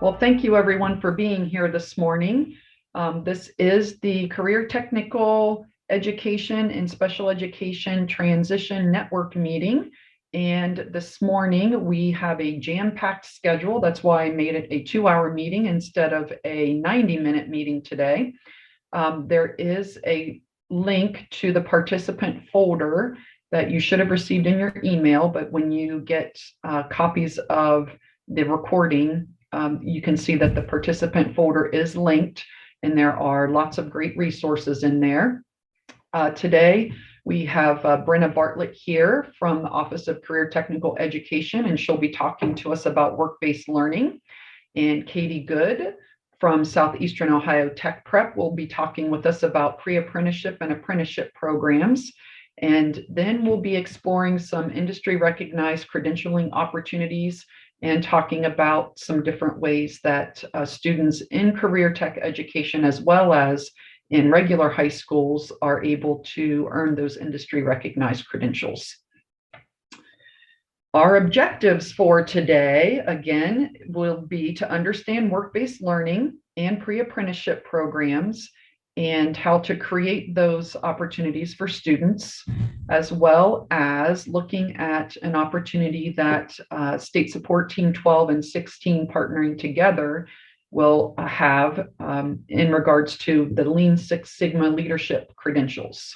Well, thank you everyone for being here this morning. This is the Career Technical Education and Special Education Transition Network meeting. And this morning we have a jam-packed schedule. That's why I made it a 2-hour meeting instead of a 90-minute meeting today. There is a link to the participant folder that you should have received in your email, but when you get copies of the recording, you can see that the participant folder is linked and there are lots of great resources in there. Today, we have Brenna Bartlett here from the Office of Career Technical Education, and she'll be talking to us about work-based learning. And Katie Good from Southeastern Ohio Tech Prep will be talking with us about pre-apprenticeship and apprenticeship programs. And then we'll be exploring some industry recognized credentialing opportunities and talking about some different ways that students in career tech education, as well as in regular high schools, are able to earn those industry recognized credentials. Our objectives for today, again, will be to understand work-based learning and pre-apprenticeship programs and how to create those opportunities for students, as well as looking at an opportunity that State Support Team 12 and 16 partnering together will have in regards to the Lean Six Sigma leadership credentials.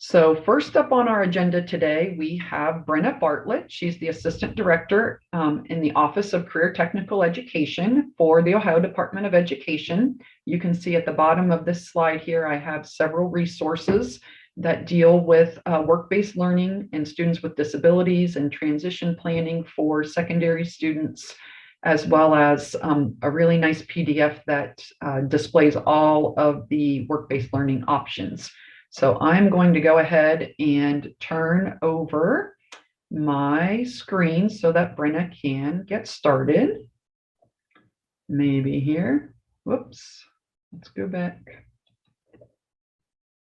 So first up on our agenda today, we have Brenna Bartlett. She's the Assistant Director in the Office of Career Technical Education for the Ohio Department of Education. You can see at the bottom of this slide here, I have several resources that deal with work-based learning and students with disabilities and transition planning for secondary students, as well as a really nice PDF that displays all of the work-based learning options. So I'm going to go ahead and turn over my screen so that Brenna can get started. Maybe here. Whoops. Let's go back.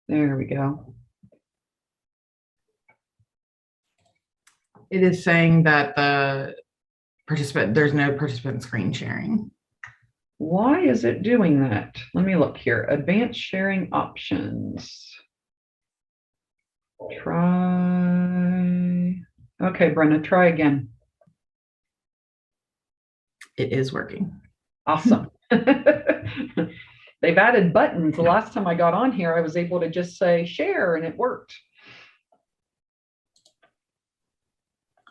There we go. It is saying that there's no participant screen sharing. Why is it doing that? Let me look here. Advanced sharing options. Try. Okay, Brenna, try again. It is working. Awesome. They've added buttons. The last time I got on here, I was able to just say share and it worked.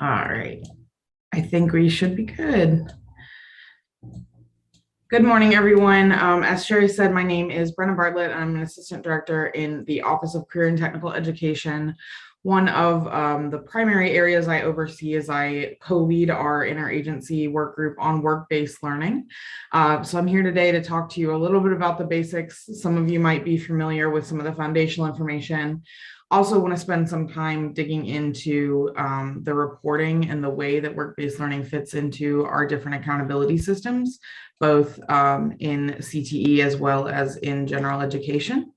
All right. I think we should be good. Good morning, everyone. As Sherry said, my name is Brenna Bartlett. I'm an Assistant Director in the Office of Career and Technical Education. One of the primary areas I oversee is I co-lead our interagency work group on work-based learning. So I'm here today to talk to you a little bit about the basics. Some of you might be familiar with some of the foundational information. Also want to spend some time digging into the reporting and the way that work-based learning fits into our different accountability systems, both in CTE as well as in general education.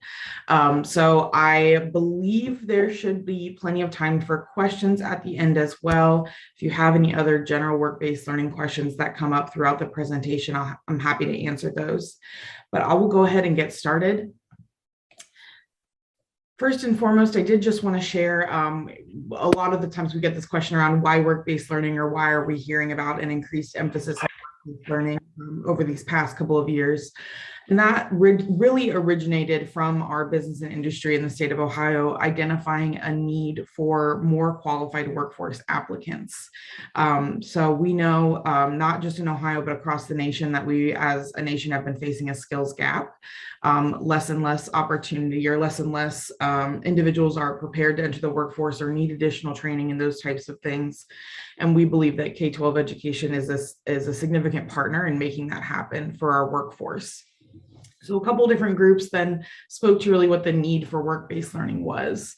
So I believe there should be plenty of time for questions at the end as well. If you have any other general work-based learning questions that come up throughout the presentation, I'm happy to answer those. But I will go ahead and get started. First and foremost, I did just want to share, a lot of the times we get this question around why work-based learning, or why are we hearing about an increased emphasis on work-based learning over these past couple of years. And that really originated from our business and industry in the state of Ohio, identifying a need for more qualified workforce applicants. So we know, not just in Ohio, but across the nation, that we as a nation have been facing a skills gap. Less and less opportunity, or less and less individuals are prepared to enter the workforce or need additional training and those types of things. And we believe that K-12 education is a significant partner in making that happen for our workforce. So a couple of different groups then spoke to really what the need for work-based learning was.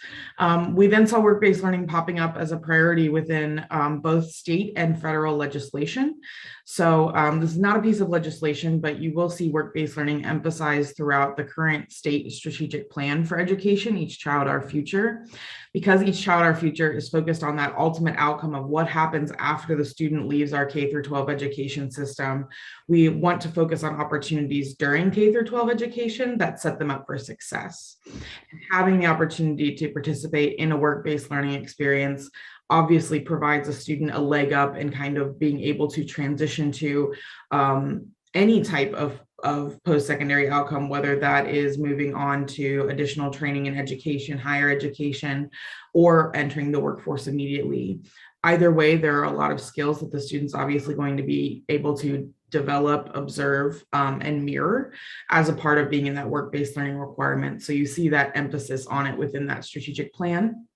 We then saw work-based learning popping up as a priority within both state and federal legislation. So this is not a piece of legislation, but you will see work-based learning emphasized throughout the current state strategic plan for education, Each Child, Our Future. Because Each Child, Our Future is focused on that ultimate outcome of what happens after the student leaves our K through 12 education system, we want to focus on opportunities during K through 12 education that set them up for success. And having the opportunity to participate in a work-based learning experience obviously provides a student a leg up in kind of being able to transition to any type of post-secondary outcome, whether that is moving on to additional training and education, higher education, or entering the workforce immediately. Either way, there are a lot of skills that the student's obviously going to be able to develop, observe, and mirror as a part of being in that work-based learning requirement. So you see that emphasis on it within that strategic plan.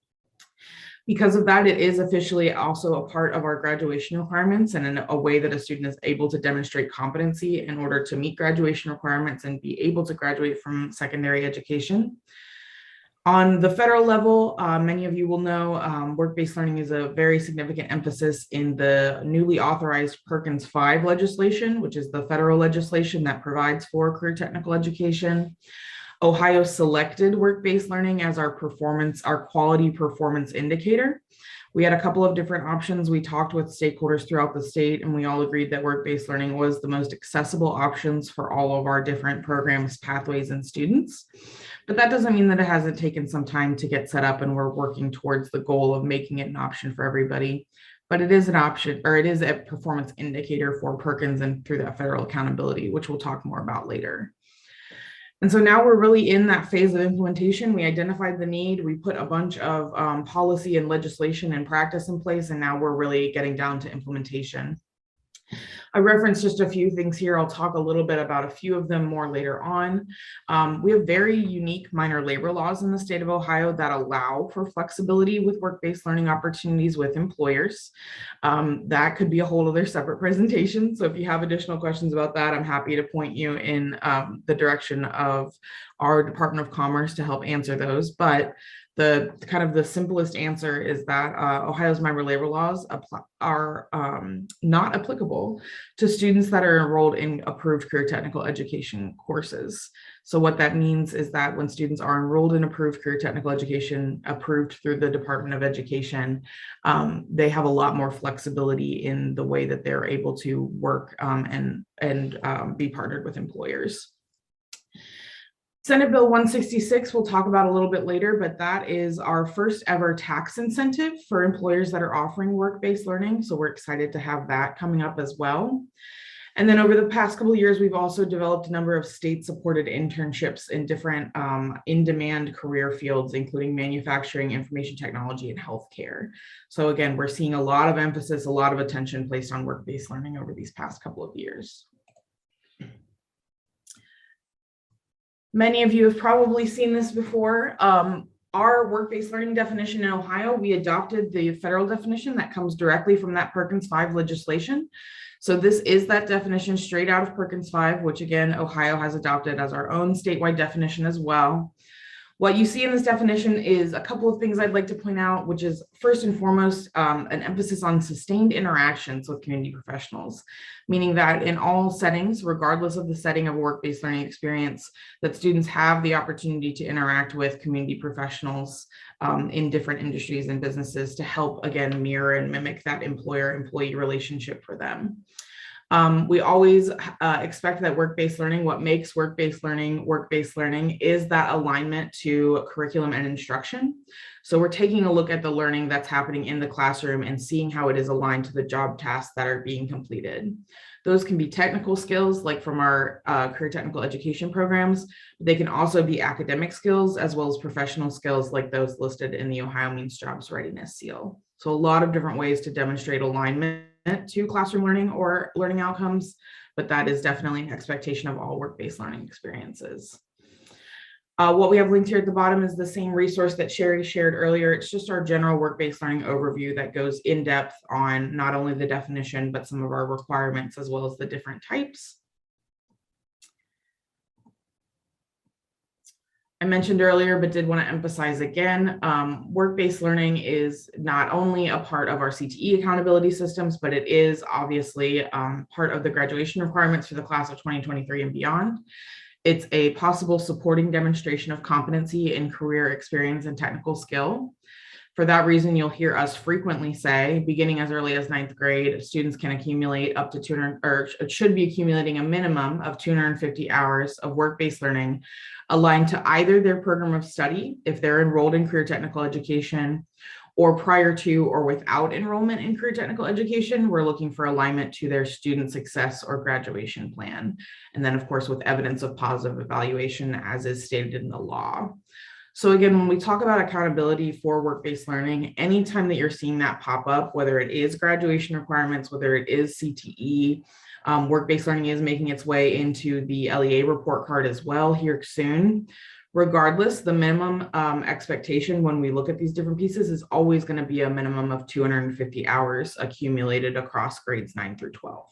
Because of that, it is officially also a part of our graduation requirements and in a way that a student is able to demonstrate competency in order to meet graduation requirements and be able to graduate from secondary education. On the federal level, many of you will know work-based learning is a very significant emphasis in the newly authorized Perkins 5 legislation, which is the federal legislation that provides for career technical education. Ohio selected work-based learning as our quality performance indicator. We had a couple of different options. We talked with stakeholders throughout the state, and we all agreed that work-based learning was the most accessible options for all of our different programs, pathways, and students. But that doesn't mean that it hasn't taken some time to get set up, and we're working towards the goal of making it an option for everybody. But it is an option, or it is a performance indicator for Perkins and through that federal accountability, which we'll talk more about later. And so now we're really in that phase of implementation. We identified the need, we put a bunch of policy and legislation and practice in place, and now we're really getting down to implementation. I referenced just a few things here. I'll talk a little bit about a few of them more later on. We have very unique minor labor laws in the state of Ohio that allow for flexibility with work-based learning opportunities with employers. That could be a whole other separate presentation. So if you have additional questions about that, I'm happy to point you in the direction of our Department of Commerce to help answer those. But the kind of the simplest answer is that Ohio's minor labor laws are not applicable to students that are enrolled in approved career technical education courses. So what that means is that when students are enrolled in approved career technical education, approved through the Department of Education, they have a lot more flexibility in the way that they're able to work and be partnered with employers. Senate Bill 166 we'll talk about a little bit later, but that is our first ever tax incentive for employers that are offering work-based learning. So we're excited to have that coming up as well. And then over the past couple of years, we've also developed a number of state-supported internships in different in-demand career fields, including manufacturing, information technology, and healthcare. So again, we're seeing a lot of emphasis, a lot of attention placed on work-based learning over these past couple of years. Many of you have probably seen this before. Our work-based learning definition in Ohio, we adopted the federal definition that comes directly from that Perkins 5 legislation. So this is that definition straight out of Perkins 5, which again, Ohio has adopted as our own statewide definition as well. What you see in this definition is a couple of things I'd like to point out, which is first and foremost, an emphasis on sustained interactions with community professionals, meaning that in all settings, regardless of the setting of a work-based learning experience, that students have the opportunity to interact with community professionals in different industries and businesses to help, again, mirror and mimic that employer-employee relationship for them. We always expect that work-based learning, what makes work-based learning is that alignment to curriculum and instruction. So we're taking a look at the learning that's happening in the classroom and seeing how it is aligned to the job tasks that are being completed. Those can be technical skills, like from our career technical education programs. They can also be academic skills, as well as professional skills like those listed in the Ohio Means Jobs Readiness seal. So a lot of different ways to demonstrate alignment to classroom learning or learning outcomes, but that is definitely an expectation of all work-based learning experiences. What we have linked here at the bottom is the same resource that Sherry shared earlier. It's just our general work-based learning overview that goes in depth on not only the definition, but some of our requirements as well as the different types. I mentioned earlier, but did want to emphasize again, work-based learning is not only a part of our CTE accountability systems, but it is obviously part of the graduation requirements for the class of 2023 and beyond. It's a possible supporting demonstration of competency in career experience and technical skill. For that reason, you'll hear us frequently say, beginning as early as 9th grade, students can accumulate up to 200, or should be accumulating a minimum of 250 hours of work-based learning aligned to either their program of study, if they're enrolled in career technical education, or prior to or without enrollment in career technical education, we're looking for alignment to their student success or graduation plan. And then, of course, with evidence of positive evaluation, as is stated in the law. So again, when we talk about accountability for work-based learning, anytime that you're seeing that pop up, whether it is graduation requirements, whether it is CTE, work-based learning is making its way into the LEA report card as well here soon. Regardless, the minimum expectation when we look at these different pieces is always going to be a minimum of 250 hours accumulated across grades 9 through 12.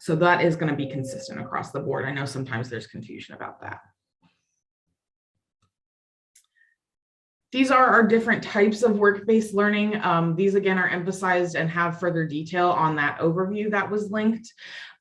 So that is going to be consistent across the board. I know sometimes there's confusion about that. These are our different types of work-based learning. These again are emphasized and have further detail on that overview that was linked.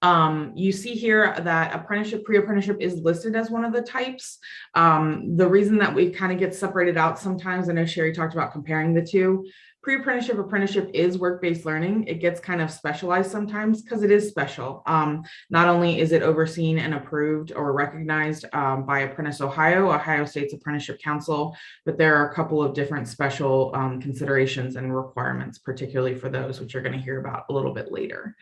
You see here that apprenticeship, pre-apprenticeship is listed as one of the types. The reason that we kind of get separated out sometimes, I know Sherry talked about comparing the two. Pre-apprenticeship, apprenticeship is work-based learning. It gets kind of specialized sometimes because it is special. Not only is it overseen and approved or recognized by Apprenticeship Ohio, Ohio State's Apprenticeship Council, but there are a couple of different special considerations and requirements, particularly for those, which you're going to hear about a little bit later.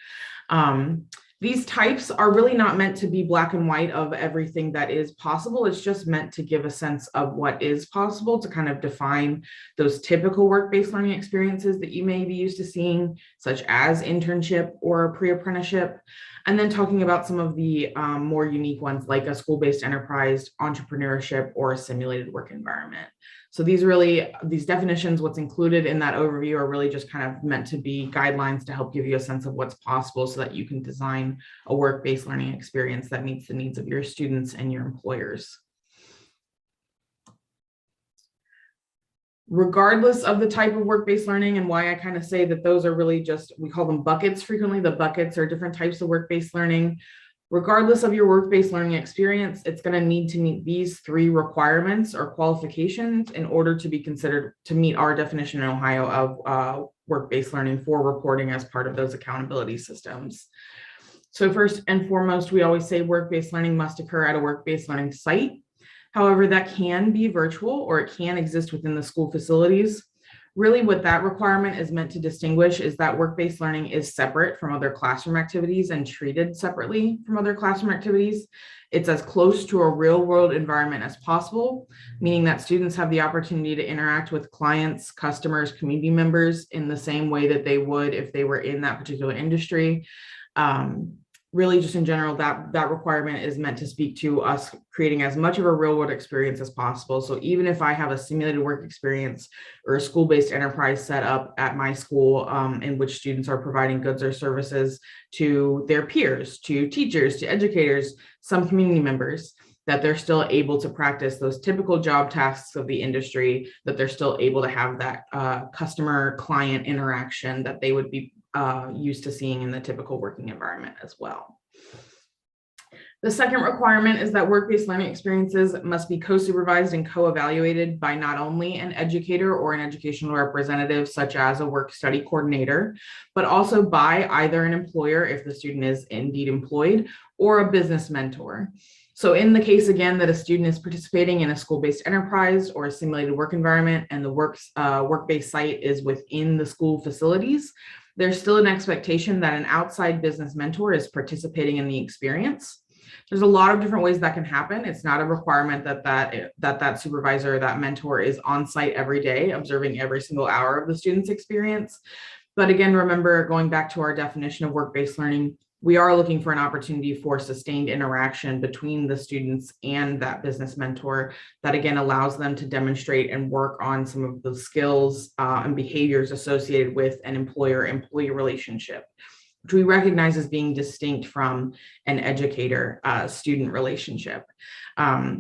These types are really not meant to be black and white of everything that is possible. It's just meant to give a sense of what is possible, to kind of define those typical work-based learning experiences that you may be used to seeing, such as internship or pre-apprenticeship, and then talking about some of the more unique ones like a school-based enterprise, entrepreneurship, or a simulated work environment. So these definitions, what's included in that overview, are really just kind of meant to be guidelines to help give you a sense of what's possible so that you can design a work-based learning experience that meets the needs of your students and your employers. Regardless of the type of work-based learning, and why I kind of say that those are really just, we call them buckets frequently. The buckets are different types of work-based learning. Regardless of your work-based learning experience, it's going to need to meet these 3 requirements or qualifications in order to be considered to meet our definition in Ohio of work-based learning for reporting as part of those accountability systems. So first and foremost, we always say work-based learning must occur at a work-based learning site. However, that can be virtual or it can exist within the school facilities. Really what that requirement is meant to distinguish is that work-based learning is separate from other classroom activities and treated separately from other classroom activities. It's as close to a real-world environment as possible, meaning that students have the opportunity to interact with clients, customers, community members in the same way that they would if they were in that particular industry. Really just in general, that requirement is meant to speak to us creating as much of a real world experience as possible. So even if I have a simulated work experience or a school-based enterprise set up at my school in which students are providing goods or services to their peers, to teachers, to educators, some community members, that they're still able to practice those typical job tasks of the industry, that they're still able to have that customer client interaction that they would be used to seeing in the typical working environment as well. The second requirement is that work-based learning experiences must be co-supervised and co-evaluated by not only an educator or an educational representative, such as a work-study coordinator, but also by either an employer, if the student is indeed employed, or a business mentor. So in the case, again, that a student is participating in a school-based enterprise or a simulated work environment and the work-based site is within the school facilities, there's still an expectation that an outside business mentor is participating in the experience. There's a lot of different ways that can happen. It's not a requirement that supervisor or that mentor is on site every day, observing every single hour of the student's experience. But again, remember, going back to our definition of work-based learning, we are looking for an opportunity for sustained interaction between the students and that business mentor that again allows them to demonstrate and work on some of the skills and behaviors associated with an employer-employee relationship. which we recognize as being distinct from an educator-student relationship.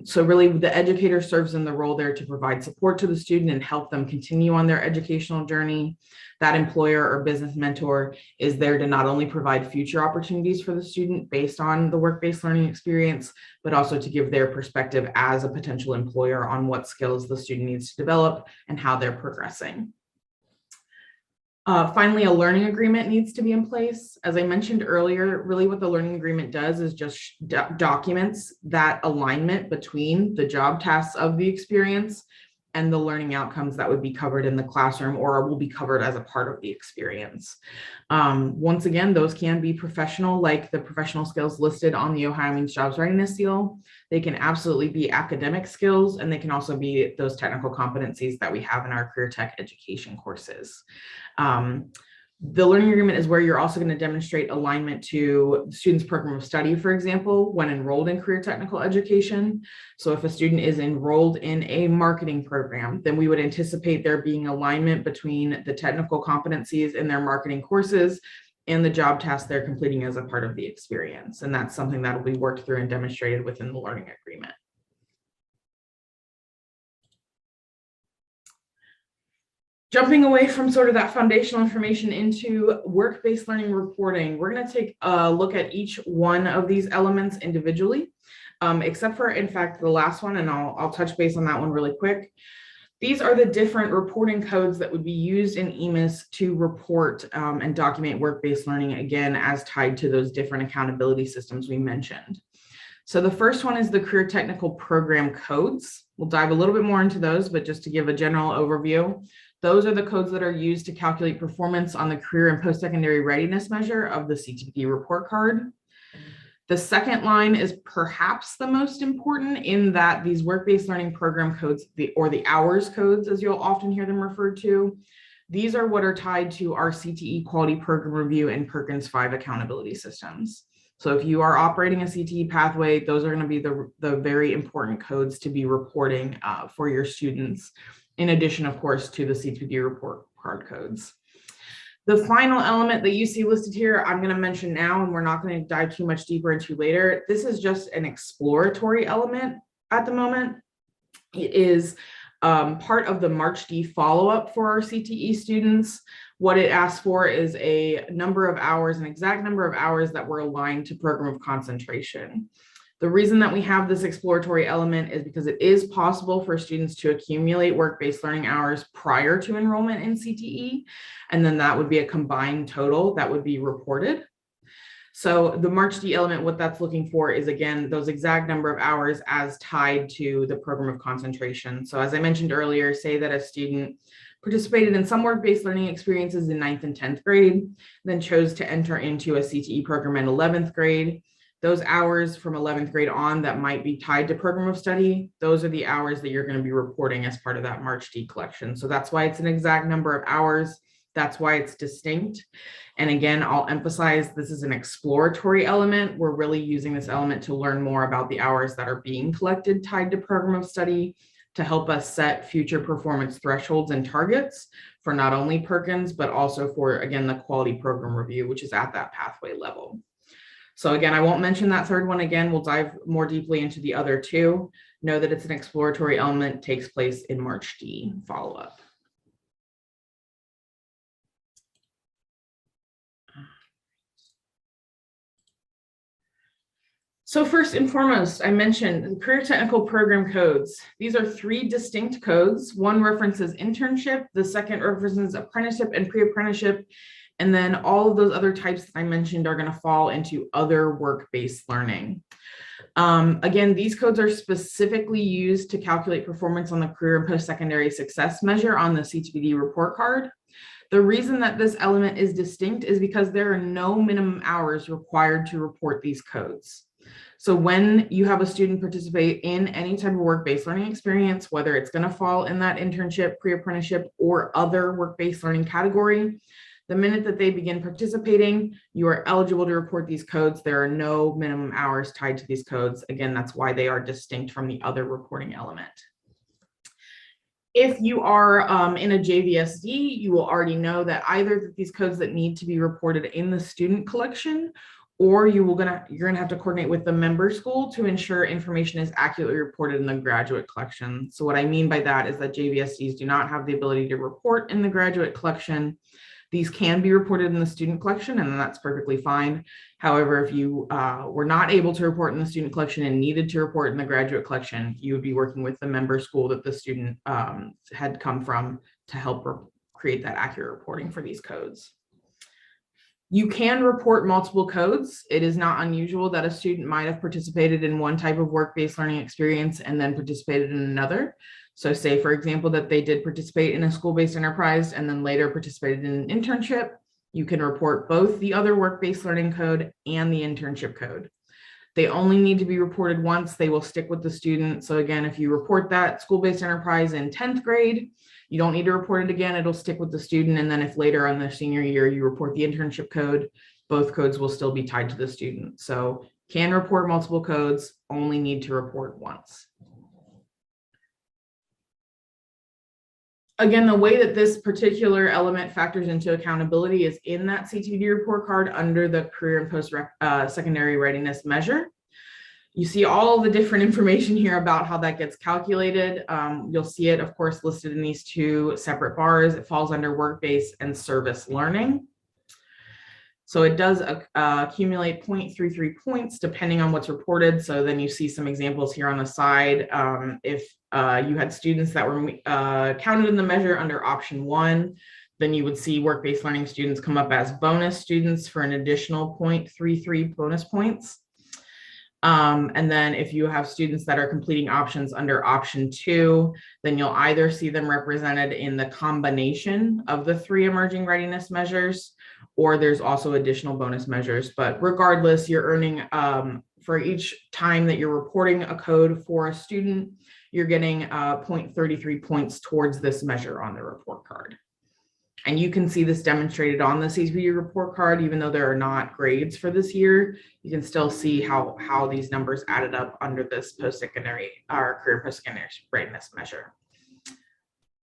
So really the educator serves in the role there to provide support to the student and help them continue on their educational journey. That employer or business mentor is there to not only provide future opportunities for the student based on the work-based learning experience, but also to give their perspective as a potential employer on what skills the student needs to develop and how they're progressing. Finally, a learning agreement needs to be in place. As I mentioned earlier, really what the learning agreement does is just documents that alignment between the job tasks of the experience and the learning outcomes that would be covered in the classroom or will be covered as a part of the experience. Once again, those can be professional, like the professional skills listed on the Ohio Means Jobs Readiness Seal. They can absolutely be academic skills, and they can also be those technical competencies that we have in our career tech education courses. The learning agreement is where you're also going to demonstrate alignment to the student's program of study, for example, when enrolled in career technical education. So if a student is enrolled in a marketing program, then we would anticipate there being alignment between the technical competencies in their marketing courses and the job tasks they're completing as a part of the experience. And that's something that will be worked through and demonstrated within the learning agreement. Jumping away from sort of that foundational information into work-based learning reporting, we're going to take a look at each one of these elements individually, except for, in fact, the last one, and I'll touch base on that one really quick. These are the different reporting codes that would be used in EMIS to report and document work-based learning, again, as tied to those different accountability systems we mentioned. So the first one is the career technical program codes. We'll dive a little bit more into those, but just to give a general overview, those are the codes that are used to calculate performance on the career and post-secondary readiness measure of the CTE report card. The second line is perhaps the most important in that these work-based learning program codes, or the hours codes, as you'll often hear them referred to, these are what are tied to our CTE quality program review and Perkins 5 accountability systems. So if you are operating a CTE pathway, those are going to be the very important codes to be reporting for your students, in addition, of course, to the CTE report card codes. The final element that you see listed here, I'm going to mention now, and we're not going to dive too much deeper into later. This is just an exploratory element at the moment. It is part of the March D follow-up for our CTE students. What it asks for is a number of hours, an exact number of hours that were aligned to program of concentration. The reason that we have this exploratory element is because it is possible for students to accumulate work-based learning hours prior to enrollment in CTE, and then that would be a combined total that would be reported. So the March D element, what that's looking for is, again, those exact number of hours as tied to the program of concentration. So as I mentioned earlier, say that a student participated in some work-based learning experiences in 9th and 10th grade, then chose to enter into a CTE program in 11th grade. Those hours from 11th grade on that might be tied to program of study, those are the hours that you're going to be reporting as part of that March D collection. So that's why it's an exact number of hours. That's why it's distinct. And again, I'll emphasize this is an exploratory element. We're really using this element to learn more about the hours that are being collected tied to program of study to help us set future performance thresholds and targets for not only Perkins, but also for, again, the quality program review, which is at that pathway level. So again, I won't mention that third one again. We'll dive more deeply into the other two. Know that it's an exploratory element, takes place in March D follow-up. So first and foremost, I mentioned the career technical program codes. These are 3 distinct codes. One references internship, the second references apprenticeship and pre-apprenticeship, and then all of those other types that I mentioned are going to fall into other work-based learning. Again, these codes are specifically used to calculate performance on the career and post-secondary success measure on the CTE report card. The reason that this element is distinct is because there are no minimum hours required to report these codes. So when you have a student participate in any type of work-based learning experience, whether it's going to fall in that internship, pre-apprenticeship, or other work-based learning category, the minute that they begin participating, you are eligible to report these codes. There are no minimum hours tied to these codes. Again, that's why they are distinct from the other reporting element. If you are in a JVSD, you will already know that either these codes that need to be reported in the student collection, or you're gonna have to coordinate with the member school to ensure information is accurately reported in the graduate collection. So what I mean by that is that JVSDs do not have the ability to report in the graduate collection. These can be reported in the student collection, and that's perfectly fine. However, if you were not able to report in the student collection and needed to report in the graduate collection, you would be working with the member school that the student had come from to help create that accurate reporting for these codes. You can report multiple codes. It is not unusual that a student might have participated in one type of work-based learning experience and then participated in another. So say, for example, that they did participate in a school-based enterprise and then later participated in an internship. You can report both the other work-based learning code and the internship code. They only need to be reported once. They will stick with the student. So again, if you report that school-based enterprise in 10th grade, you don't need to report it again. It'll stick with the student. And then if later on their senior year, you report the internship code, both codes will still be tied to the student. So can report multiple codes, only need to report once. Again, the way that this particular element factors into accountability is in that CTE report card under the career and post-secondary readiness measure. You see all the different information here about how that gets calculated. You'll see it, of course, listed in these two separate bars. It falls under work-based and service learning. So it does accumulate 0.33 points depending on what's reported. So then you see some examples here on the side. If you had students that were counted in the measure under option 1, then you would see work-based learning students come up as bonus students for an additional 0.33 bonus points. And then if you have students that are completing options under option 2, then you'll either see them represented in the combination of the 3 emerging readiness measures, or there's also additional bonus measures. But regardless, you're earning for each time that you're reporting a code for a student, you're getting 0.33 points towards this measure on the report card. And you can see this demonstrated on the CTE report card, even though there are not grades for this year, you can still see how these numbers added up under this post-secondary or career post-secondary readiness measure.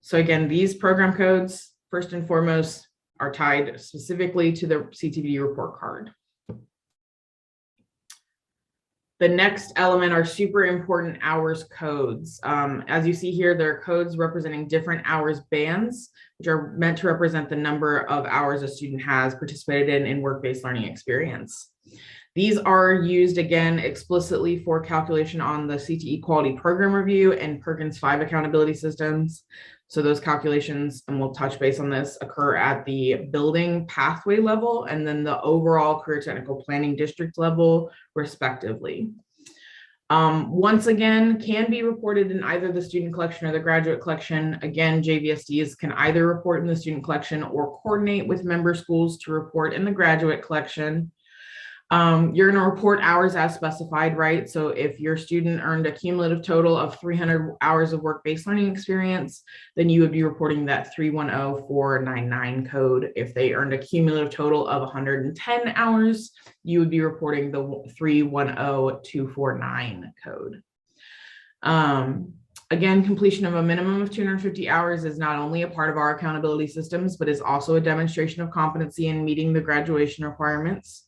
So again, these program codes, first and foremost, are tied specifically to the CTE report card. The next element are super important hours codes. As you see here, there are codes representing different hours bands, which are meant to represent the number of hours a student has participated in work-based learning experience. These are used again explicitly for calculation on the CTE quality program review and Perkins 5 accountability systems. So those calculations, and we'll touch base on this, occur at the building pathway level and then the overall career technical planning district level, respectively. Once again, can be reported in either the student collection or the graduate collection. Again, JVSDs can either report in the student collection or coordinate with member schools to report in the graduate collection. You're going to report hours as specified, right? So if your student earned a cumulative total of 300 hours of work-based learning experience, then you would be reporting that 310499 code. If they earned a cumulative total of 110 hours, you would be reporting the 310249 code. Again, completion of a minimum of 250 hours is not only a part of our accountability systems, but is also a demonstration of competency in meeting the graduation requirements.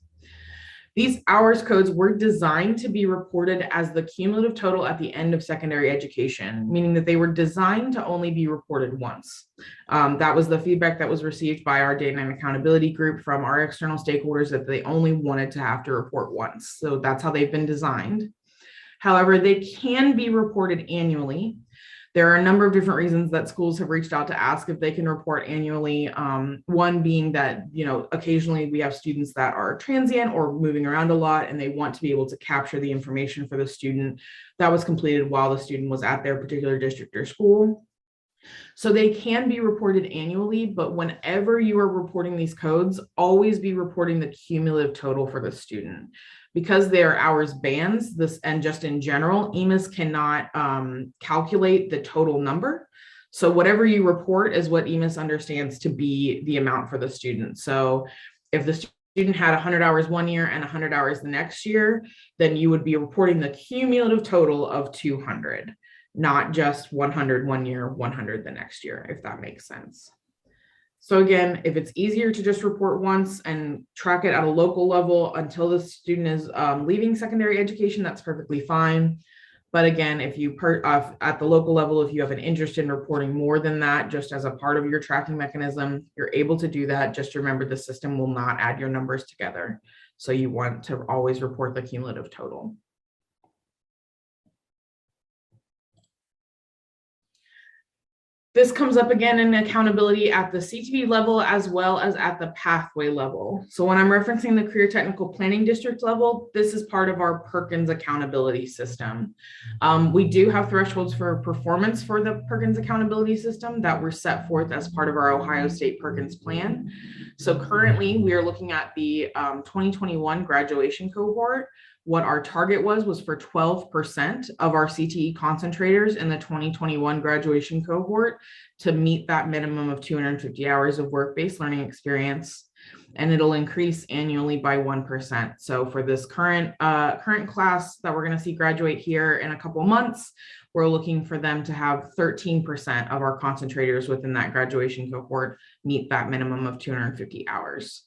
These hours codes were designed to be reported as the cumulative total at the end of secondary education, meaning that they were designed to only be reported once. That was the feedback that was received by our data and accountability group from our external stakeholders, that they only wanted to have to report once. So that's how they've been designed. However, they can be reported annually. There are a number of different reasons that schools have reached out to ask if they can report annually. One being that, occasionally we have students that are transient or moving around a lot, and they want to be able to capture the information for the student that was completed while the student was at their particular district or school. So they can be reported annually, but whenever you are reporting these codes, always be reporting the cumulative total for the student. Because they are hours bands, and just in general, EMIS cannot calculate the total number. So whatever you report is what EMIS understands to be the amount for the student. So if the student had 100 hours one year and 100 hours the next year, then you would be reporting the cumulative total of 200. not just 100 one year, 100 the next year, if that makes sense. So again, if it's easier to just report once and track it at a local level until the student is leaving secondary education, that's perfectly fine. But again, if you at the local level, if you have an interest in reporting more than that, just as a part of your tracking mechanism, you're able to do that. Just remember, the system will not add your numbers together. So you want to always report the cumulative total. This comes up again in accountability at the CTE level as well as at the pathway level. So when I'm referencing the Career Technical Planning District level, this is part of our Perkins Accountability System. We do have thresholds for performance for the Perkins Accountability System that were set forth as part of our Ohio State Perkins Plan. So currently we are looking at the 2021 graduation cohort. What our target was for 12% of our CTE concentrators in the 2021 graduation cohort to meet that minimum of 250 hours of work-based learning experience, and it'll increase annually by 1%. So for this current class that we're going to see graduate here in a couple months, we're looking for them to have 13% of our concentrators within that graduation cohort meet that minimum of 250 hours.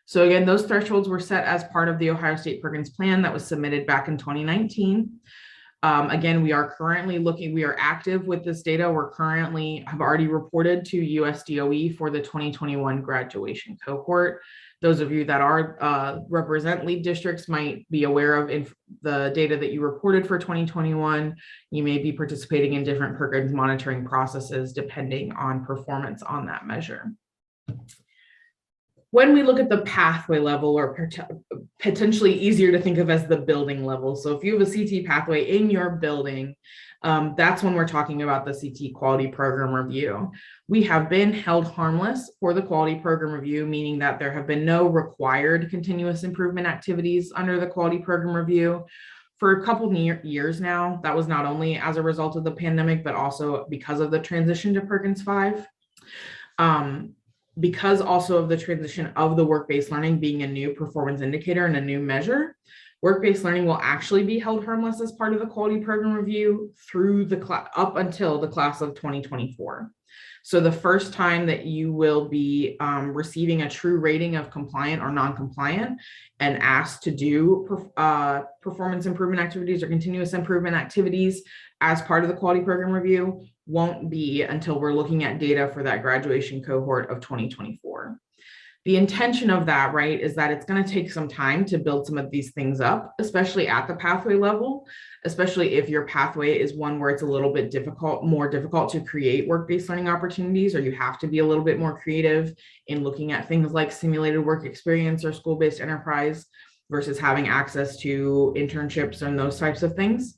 So again, those thresholds were set as part of the Ohio State Perkins Plan that was submitted back in 2019. Again, we are active with this data. Have already reported to USDOE for the 2021 graduation cohort. Those of you that are represent lead districts might be aware of the data that you reported for 2021. You may be participating in different Perkins monitoring processes depending on performance on that measure. When we look at the pathway level, or potentially easier to think of as the building level. So if you have a CTE pathway in your building, that's when we're talking about the CTE quality program review. We have been held harmless for the quality program review, meaning that there have been no required continuous improvement activities under the quality program review for a couple of years now. That was not only as a result of the pandemic, but also because of the transition to Perkins 5. Because also of the transition of the work-based learning being a new performance indicator and a new measure, work-based learning will actually be held harmless as part of the quality program review through up until the class of 2024. So the first time that you will be receiving a true rating of compliant or non-compliant and asked to do performance improvement activities or continuous improvement activities as part of the quality program review won't be until we're looking at data for that graduation cohort of 2024. The intention of that, right, is that it's going to take some time to build some of these things up, especially at the pathway level, especially if your pathway is one where it's a little bit more difficult to create work-based learning opportunities, or you have to be a little bit more creative in looking at things like simulated work experience or school-based enterprise versus having access to internships and those types of things.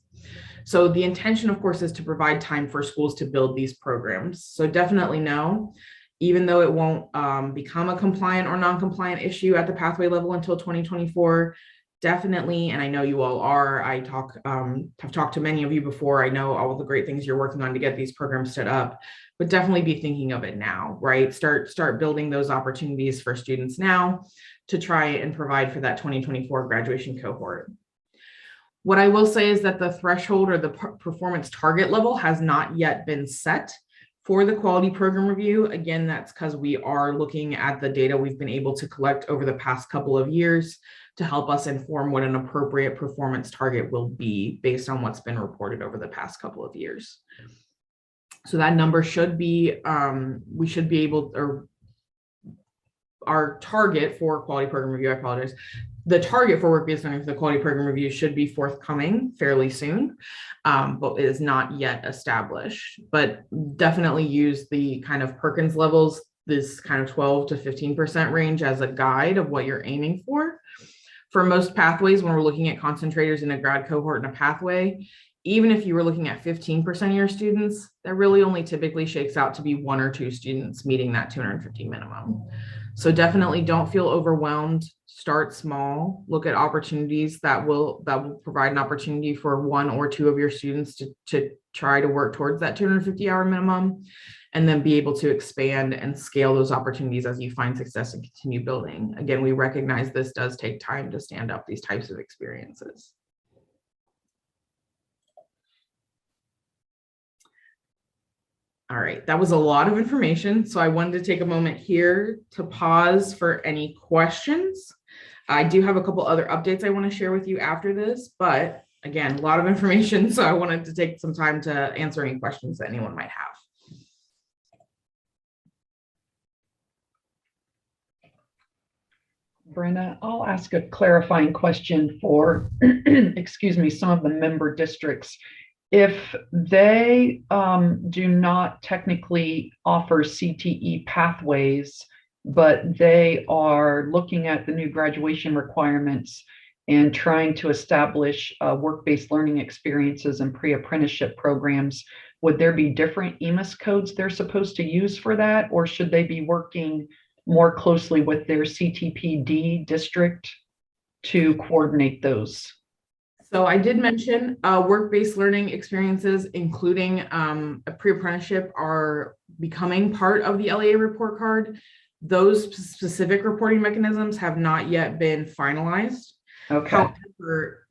So the intention, of course, is to provide time for schools to build these programs. So definitely know, even though it won't become a compliant or non-compliant issue at the pathway level until 2024, definitely, and I know you all are, have talked to many of you before, I know all the great things you're working on to get these programs set up, but definitely be thinking of it now, right? Start building those opportunities for students now to try and provide for that 2024 graduation cohort. What I will say is that the threshold or the performance target level has not yet been set for the quality program review. Again, that's because we are looking at the data we've been able to collect over the past couple of years to help us inform what an appropriate performance target will be based on what's been reported over the past couple of years. So that number should be, we should be able, or our target for quality program review, I apologize, the target for work-based learning for the quality program review should be forthcoming fairly soon, but it is not yet established. But definitely use the kind of Perkins levels, this kind of 12 to 15% range as a guide of what you're aiming for. For most pathways, when we're looking at concentrators in a grad cohort and a pathway, even if you were looking at 15% of your students, that really only typically shakes out to be 1 or 2 students meeting that 250 minimum. So definitely don't feel overwhelmed. Start small. Look at opportunities that will provide an opportunity for 1 or 2 of your students to try to work towards that 250-hour minimum, and then be able to expand and scale those opportunities as you find success and continue building. Again, we recognize this does take time to stand up these types of experiences. All right, that was a lot of information. So I wanted to take a moment here to pause for any questions. I do have a couple other updates I want to share with you after this, but again, a lot of information. So I wanted to take some time to answer any questions that anyone might have. Brenna, I'll ask a clarifying question for, excuse me, some of the member districts. If they do not technically offer CTE pathways, but they are looking at the new graduation requirements and trying to establish work-based learning experiences and pre-apprenticeship programs, would there be different EMIS codes they're supposed to use for that? Or should they be working more closely with their CTPD district to coordinate those? So I did mention work-based learning experiences, including a pre-apprenticeship, are becoming part of the LEA report card. Those specific reporting mechanisms have not yet been finalized. Okay. However,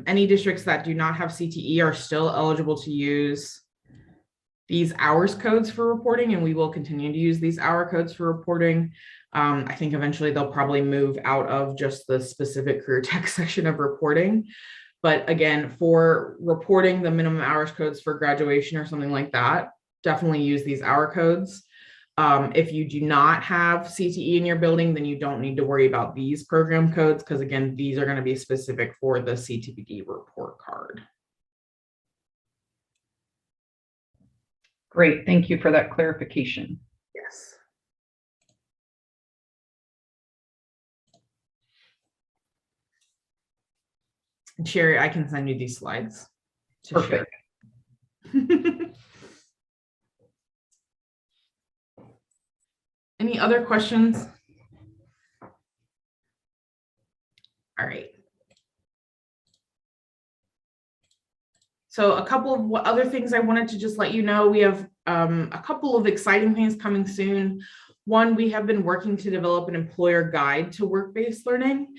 any districts that do not have CTE are still eligible to use these hours codes for reporting, and we will continue to use these hour codes for reporting. I think eventually they'll probably move out of just the specific career tech section of reporting. But again, for reporting the minimum hours codes for graduation or something like that, definitely use these hour codes. If you do not have CTE in your building, then you don't need to worry about these program codes, because again, these are going to be specific for the CTPD report card. Great, thank you for that clarification. Yes. And Sherry, I can send you these slides to Perfect. share. Any other questions? All right. So a couple of other things I wanted to just let you know. We have a couple of exciting things coming soon. One, we have been working to develop an employer guide to work-based learning.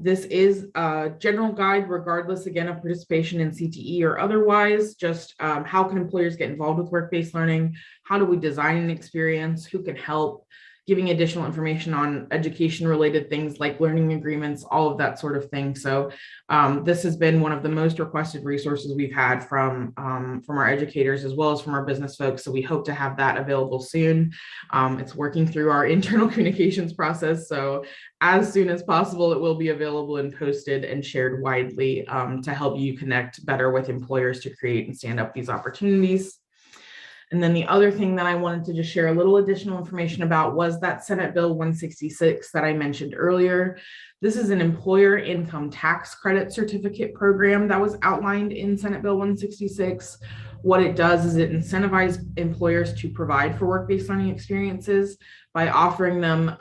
This is a general guide, regardless, again, of participation in CTE or otherwise. Just how can employers get involved with work-based learning? How do we design an experience? Who can help? Giving additional information on education-related things like learning agreements, all of that sort of thing. So this has been one of the most requested resources we've had from our educators as well as from our business folks. So we hope to have that available soon. It's working through our internal communications process. So as soon as possible, it will be available and posted and shared widely to help you connect better with employers to create and stand up these opportunities. And then the other thing that I wanted to just share a little additional information about was that Senate Bill 166 that I mentioned earlier. This is an employer income tax credit certificate program that was outlined in Senate Bill 166. What it does is it incentivizes employers to provide for work-based learning experiences by offering them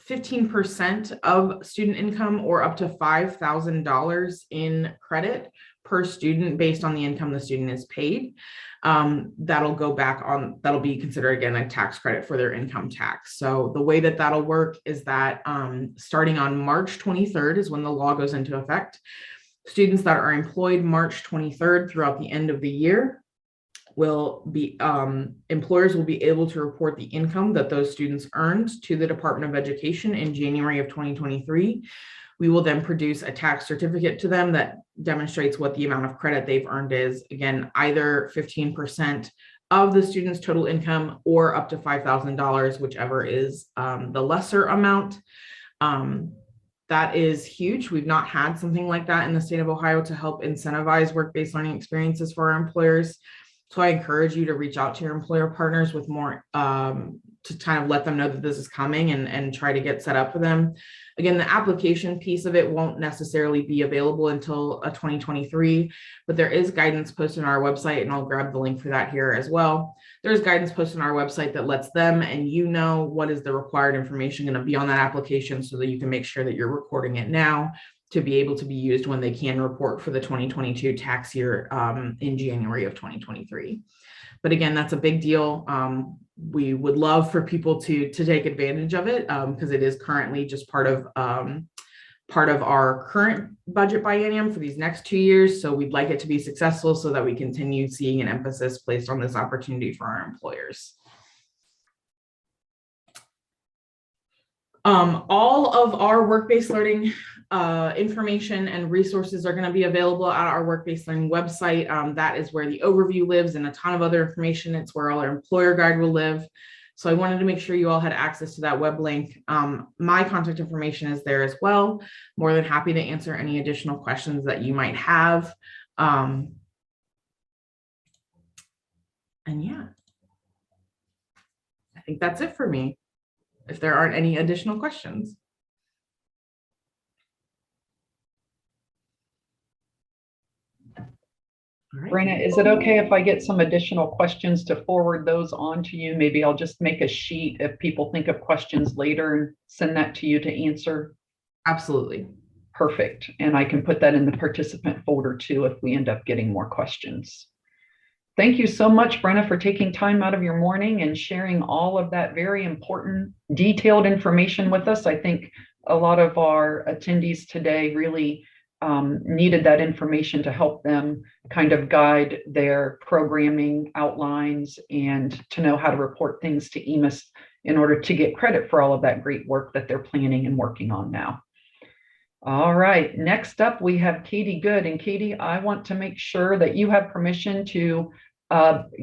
15% of student income or up to $5,000 in credit per student based on the income the student is paid. That'll go back on, that'll be considered again a tax credit for their income tax. So the way that that'll work is that starting on March 23rd is when the law goes into effect. Students that are employed March 23rd throughout the end of the year will be, employers will be able to report the income that those students earned to the Department of Education in January of 2023. We will then produce a tax certificate to them that demonstrates what the amount of credit they've earned is. Again, either 15% of the student's total income or up to $5,000, whichever is the lesser amount. That is huge. We've not had something like that in the state of Ohio to help incentivize work-based learning experiences for our employers. So I encourage you to reach out to your employer partners with more, to kind of let them know that this is coming and try to get set up for them. Again, the application piece of it won't necessarily be available until 2023, but there is guidance posted on our website, and I'll grab the link for that here as well. There's guidance posted on our website that lets them and you know what is the required information going to be on that application so that you can make sure that you're recording it now to be able to be used when they can report for the 2022 tax year in January of 2023. But again, that's a big deal. We would love for people to take advantage of it because it is currently just part of part of our current budget biennium for these next 2 years. So we'd like it to be successful so that we continue seeing an emphasis placed on this opportunity for our employers. All of our work-based learning information and resources are going to be available at our work-based learning website. That is where the overview lives and a ton of other information. It's where all our employer guide will live. So I wanted to make sure you all had access to that web link. My contact information is there as well. More than happy to answer any additional questions that you might have. And yeah, I think that's it for me, if there aren't any additional questions. All right. Brenna, is it okay if I get some additional questions to forward those on to you? Maybe I'll just make a sheet if people think of questions later and send that to you to answer. Absolutely. Perfect. And I can put that in the participant folder too if we end up getting more questions. Thank you so much, Brenna, for taking time out of your morning and sharing all of that very important, detailed information with us. I think a lot of our attendees today really needed that information to help them kind of guide their programming outlines and to know how to report things to EMIS in order to get credit for all of that great work that they're planning and working on now. All right, next up we have Katie Good. And Katie, I want to make sure that you have permission to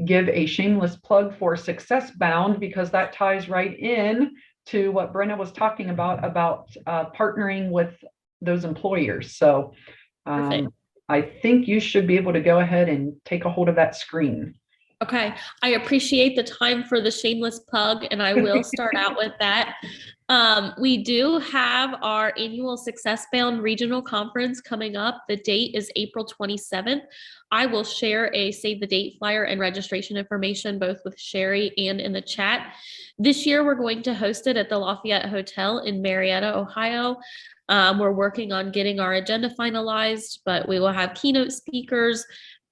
give a shameless plug for Success Bound, because that ties right in to what Brenna was talking about partnering with those employers. So I think you should be able to go ahead and take a hold of that screen. Okay, I appreciate the time for the shameless plug, and I will start out with that. We do have our annual Success Bound Regional Conference coming up. The date is April 27th. I will share a save the date flyer and registration information both with Sherry and in the chat. This year, we're going to host it at the Lafayette Hotel in Marietta, Ohio. We're working on getting our agenda finalized, but we will have keynote speakers,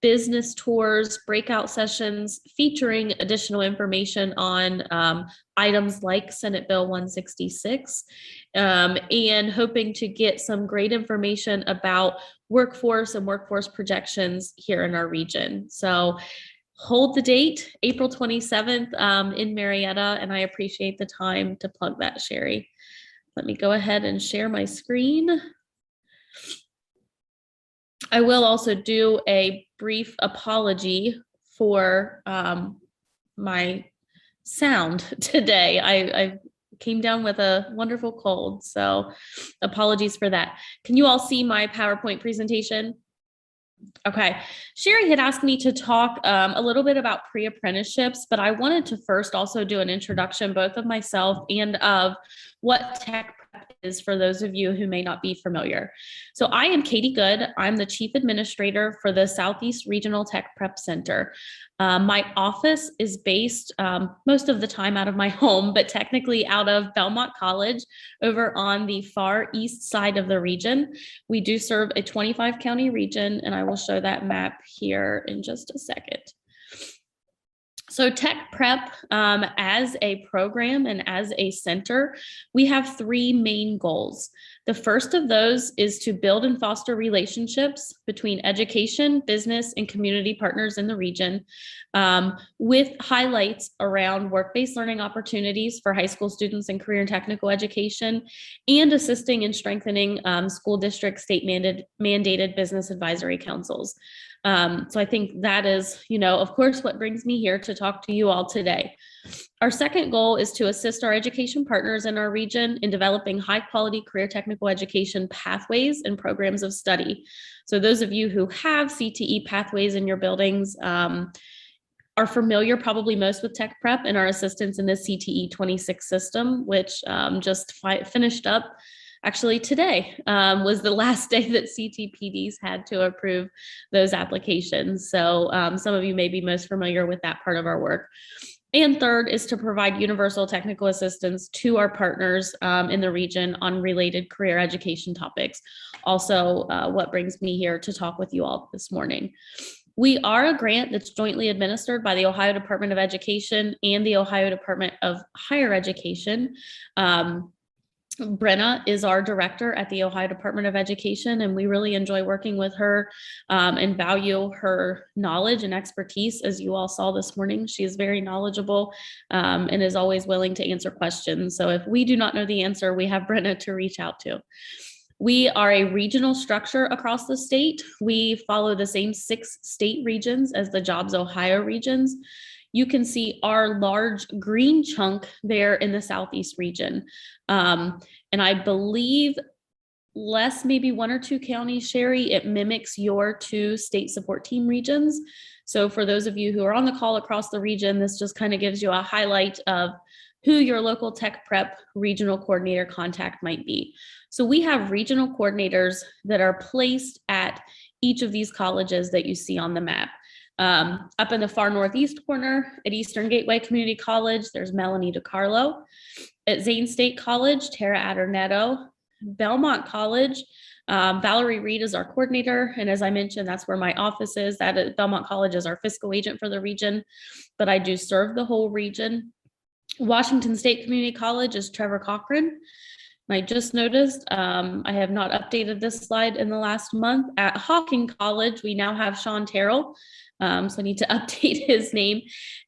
business tours, breakout sessions featuring additional information on items like Senate Bill 166, and hoping to get some great information about workforce and workforce projections here in our region. So hold the date, April 27th in Marietta, and I appreciate the time to plug that, Sherry. Let me go ahead and share my screen. I will also do a brief apology for my sound today. I came down with a wonderful cold, so apologies for that. Can you all see my PowerPoint presentation? Okay, Sherry had asked me to talk a little bit about pre-apprenticeships, but I wanted to first also do an introduction both of myself and of what tech prep is for those of you who may not be familiar. So I am Katie Good. I'm the Chief Administrator for the Southeast Regional Tech Prep Center. My office is based most of the time out of my home, but technically out of Belmont College over on the far east side of the region. We do serve a 25 county region, and I will show that map here in just a second. So Tech Prep, as a program and as a center, we have three main goals. The first of those is to build and foster relationships between education, business, and community partners in the region, with highlights around work-based learning opportunities for high school students in career and technical education, and assisting and strengthening school district state mandated business advisory councils. So I think that is, of course, what brings me here to talk to you all today. Our second goal is to assist our education partners in our region in developing high quality career technical education pathways and programs of study. So those of you who have CTE pathways in your buildings are familiar probably most with Tech Prep and our assistance in the CTE 26 system, which just finished up. Actually, today was the last day that CTPDs had to approve those applications. So some of you may be most familiar with that part of our work. And third is to provide universal technical assistance to our partners in the region on related career education topics. Also, what brings me here to talk with you all this morning. We are a grant that's jointly administered by the Ohio Department of Education and the Ohio Department of Higher Education. Brenna is our director at the Ohio Department of Education, and we really enjoy working with her and value her knowledge and expertise. As you all saw this morning, she is very knowledgeable and is always willing to answer questions. So if we do not know the answer, we have Brenna to reach out to. We are a regional structure across the state. We follow the same 6 state regions as the Jobs Ohio regions. You can see our large green chunk there in the Southeast region. And I believe less, maybe 1 or 2 counties, Sherry, it mimics your 2 state support team regions. So for those of you who are on the call across the region, this just kind of gives you a highlight of who your local tech prep regional coordinator contact might be. So we have regional coordinators that are placed at each of these colleges that you see on the map. Up in the far northeast corner at Eastern Gateway Community College, there's Melanie DiCarlo. At Zane State College, Tara Adornetto. Belmont College, Valerie Reed is our coordinator. And as I mentioned, that's where my office is. That at Belmont College is our fiscal agent for the region, but I do serve the whole region. Washington State Community College is Trevor Cochran. I just noticed I have not updated this slide in the last month. At Hawking College, we now have Sean Terrell. So I need to update his name.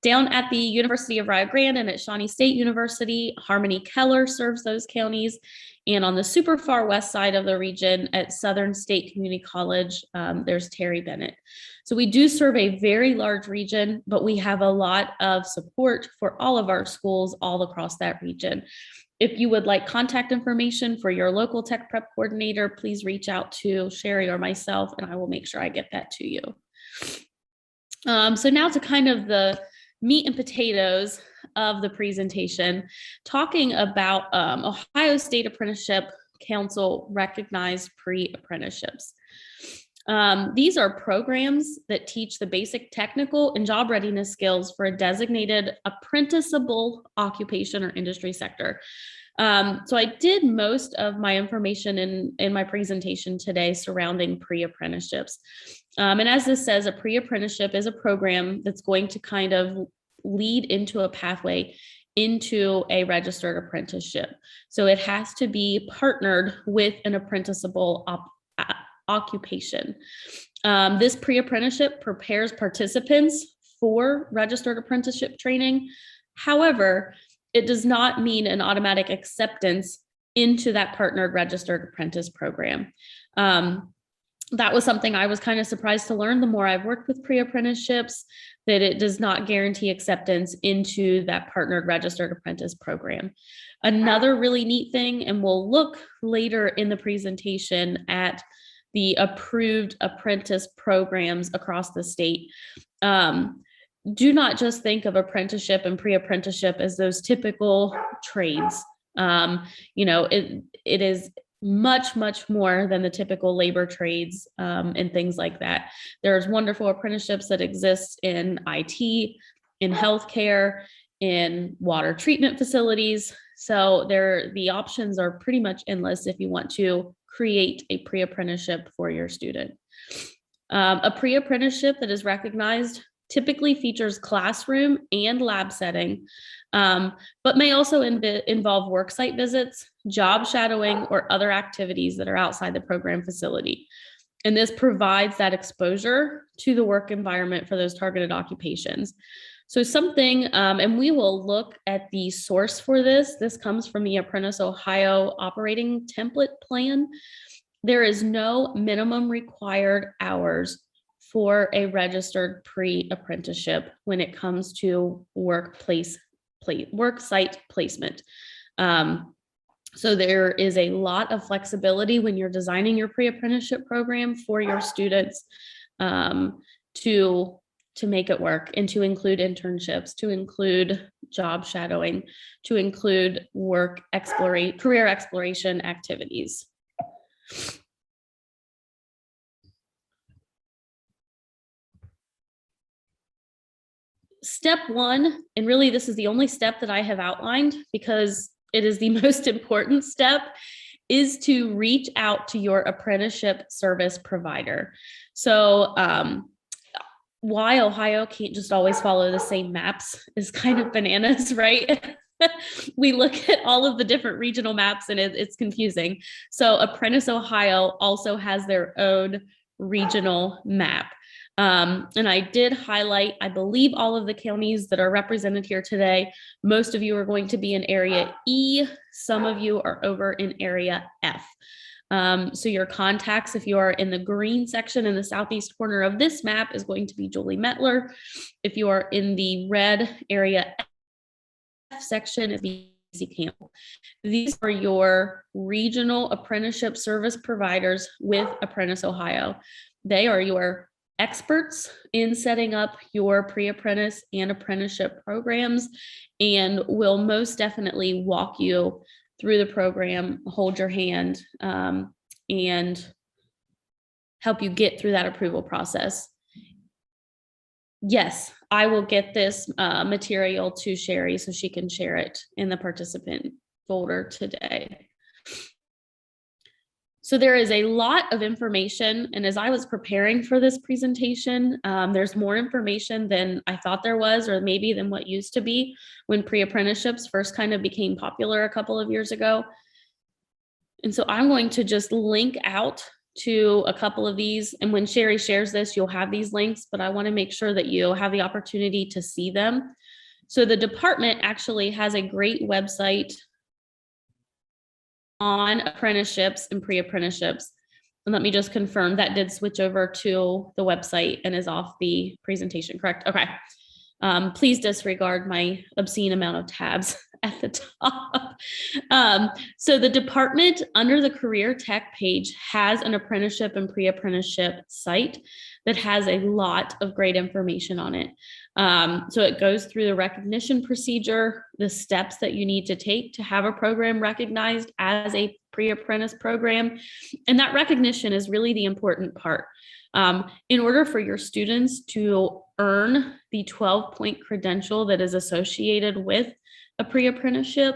Down at the University of Rio Grande and at Shawnee State University, Harmony Keller serves those counties. And on the super far west side of the region at Southern State Community College, there's Terry Bennett. So we do serve a very large region, but we have a lot of support for all of our schools all across that region. If you would like contact information for your local tech prep coordinator, please reach out to Sherry or myself, and I will make sure I get that to you. So now to kind of the meat and potatoes of the presentation, talking about Ohio State Apprenticeship Council recognized pre-apprenticeships. These are programs that teach the basic technical and job readiness skills for a designated apprenticeable occupation or industry sector. So I did most of my information in my presentation today surrounding pre-apprenticeships. And as this says, a pre-apprenticeship is a program that's going to kind of lead into a pathway into a registered apprenticeship. So it has to be partnered with an apprenticeable occupation. This pre-apprenticeship prepares participants for registered apprenticeship training. However, it does not mean an automatic acceptance into that partnered registered apprentice program. That was something I was kind of surprised to learn the more I've worked with pre-apprenticeships, that it does not guarantee acceptance into that partnered registered apprentice program. Another really neat thing, and we'll look later in the presentation at the approved apprentice programs across the state. Do not just think of apprenticeship and pre-apprenticeship as those typical trades. It is much, much more than the typical labor trades and things like that. There's wonderful apprenticeships that exist in IT, in healthcare, in water treatment facilities. So the options are pretty much endless if you want to create a pre-apprenticeship for your student. A pre-apprenticeship that is recognized typically features classroom and lab setting, but may also involve worksite visits, job shadowing, or other activities that are outside the program facility. And this provides that exposure to the work environment for those targeted occupations. So something, and we will look at the source for this. This comes from the Apprentice Ohio operating template plan. There is no minimum required hours for a registered pre-apprenticeship when it comes to work site placement. So there is a lot of flexibility when you're designing your pre-apprenticeship program for your students to make it work, and to include internships, to include job shadowing, to include career exploration activities. Step one, and really this is the only step that I have outlined because it is the most important step, is to reach out to your apprenticeship service provider. So why Ohio can't just always follow the same maps is kind of bananas, right? we look at all of the different regional maps and it's confusing. So Apprentice Ohio also has their own regional map. And I did highlight, I believe, all of the counties that are represented here today. Most of you are going to be in area E. Some of you are over in area F. So your contacts, if you are in the green section in the southeast corner of this map, is going to be Julie Metler. If you are in the red area F section, is BC Campbell. These are your regional apprenticeship service providers with Apprentice Ohio. They are your experts in setting up your pre-apprentice and apprenticeship programs, and will most definitely walk you through the program, hold your hand, and help you get through that approval process. Yes, I will get this material to Sherry so she can share it in the participant folder today. So there is a lot of information, and as I was preparing for this presentation, there's more information than I thought there was, or maybe than what used to be when pre-apprenticeships first kind of became popular a couple of years ago. And so I'm going to just link out to a couple of these, and when Sherry shares this, you'll have these links, but I want to make sure that you have the opportunity to see them. So the department actually has a great website on apprenticeships and pre-apprenticeships. And let me just confirm that did switch over to the website and is off the presentation, correct? Okay. Please disregard my obscene amount of tabs at the top. So the department under the career tech page has an apprenticeship and pre-apprenticeship site that has a lot of great information on it. So it goes through the recognition procedure, the steps that you need to take to have a program recognized as a pre-apprentice program. And that recognition is really the important part. In order for your students to earn the 12-point credential that is associated with a pre-apprenticeship,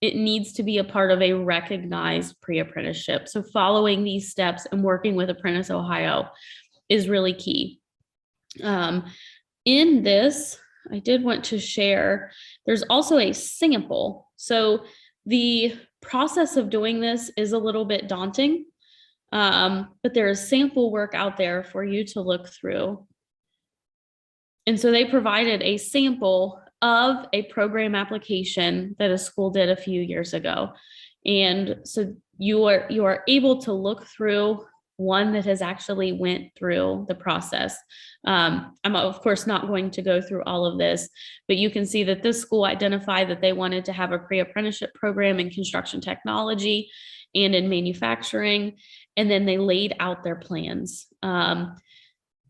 it needs to be a part of a recognized pre-apprenticeship. So following these steps and working with Apprentice Ohio is really key. In this, I did want to share, there's also a sample. So the process of doing this is a little bit daunting, but there is sample work out there for you to look through. And so they provided a sample of a program application that a school did a few years ago. And so you are able to look through one that has actually went through the process. I'm of course not going to go through all of this, but you can see that this school identified that they wanted to have a pre-apprenticeship program in construction technology and in manufacturing, and then they laid out their plans.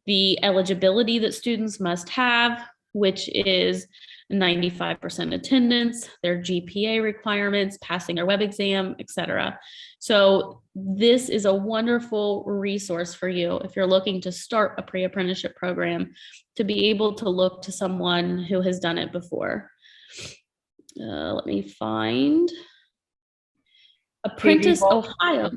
The eligibility that students must have, which is 95% attendance, their GPA requirements, passing their web exam, etc. So this is a wonderful resource for you if you're looking to start a pre-apprenticeship program, to be able to look to someone who has done it before. Let me find Apprentice Ohio.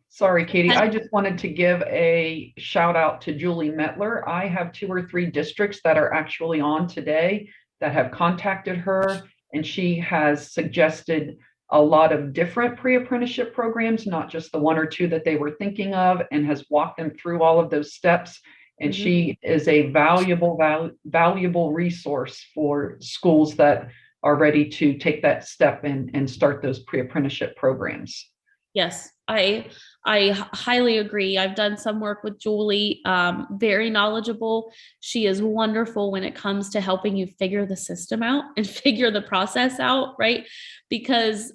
Sorry, Katie, I just wanted to give a shout out to Julie Metler. I have 2 or 3 districts that are actually on today that have contacted her, and she has suggested a lot of different pre-apprenticeship programs, not just the 1 or 2 that they were thinking of, and has walked them through all of those steps. And she is a valuable resource for schools that are ready to take that step and start those pre-apprenticeship programs. Yes, I highly agree. I've done some work with Julie, very knowledgeable. She is wonderful when it comes to helping you figure the system out and figure the process out, right? Because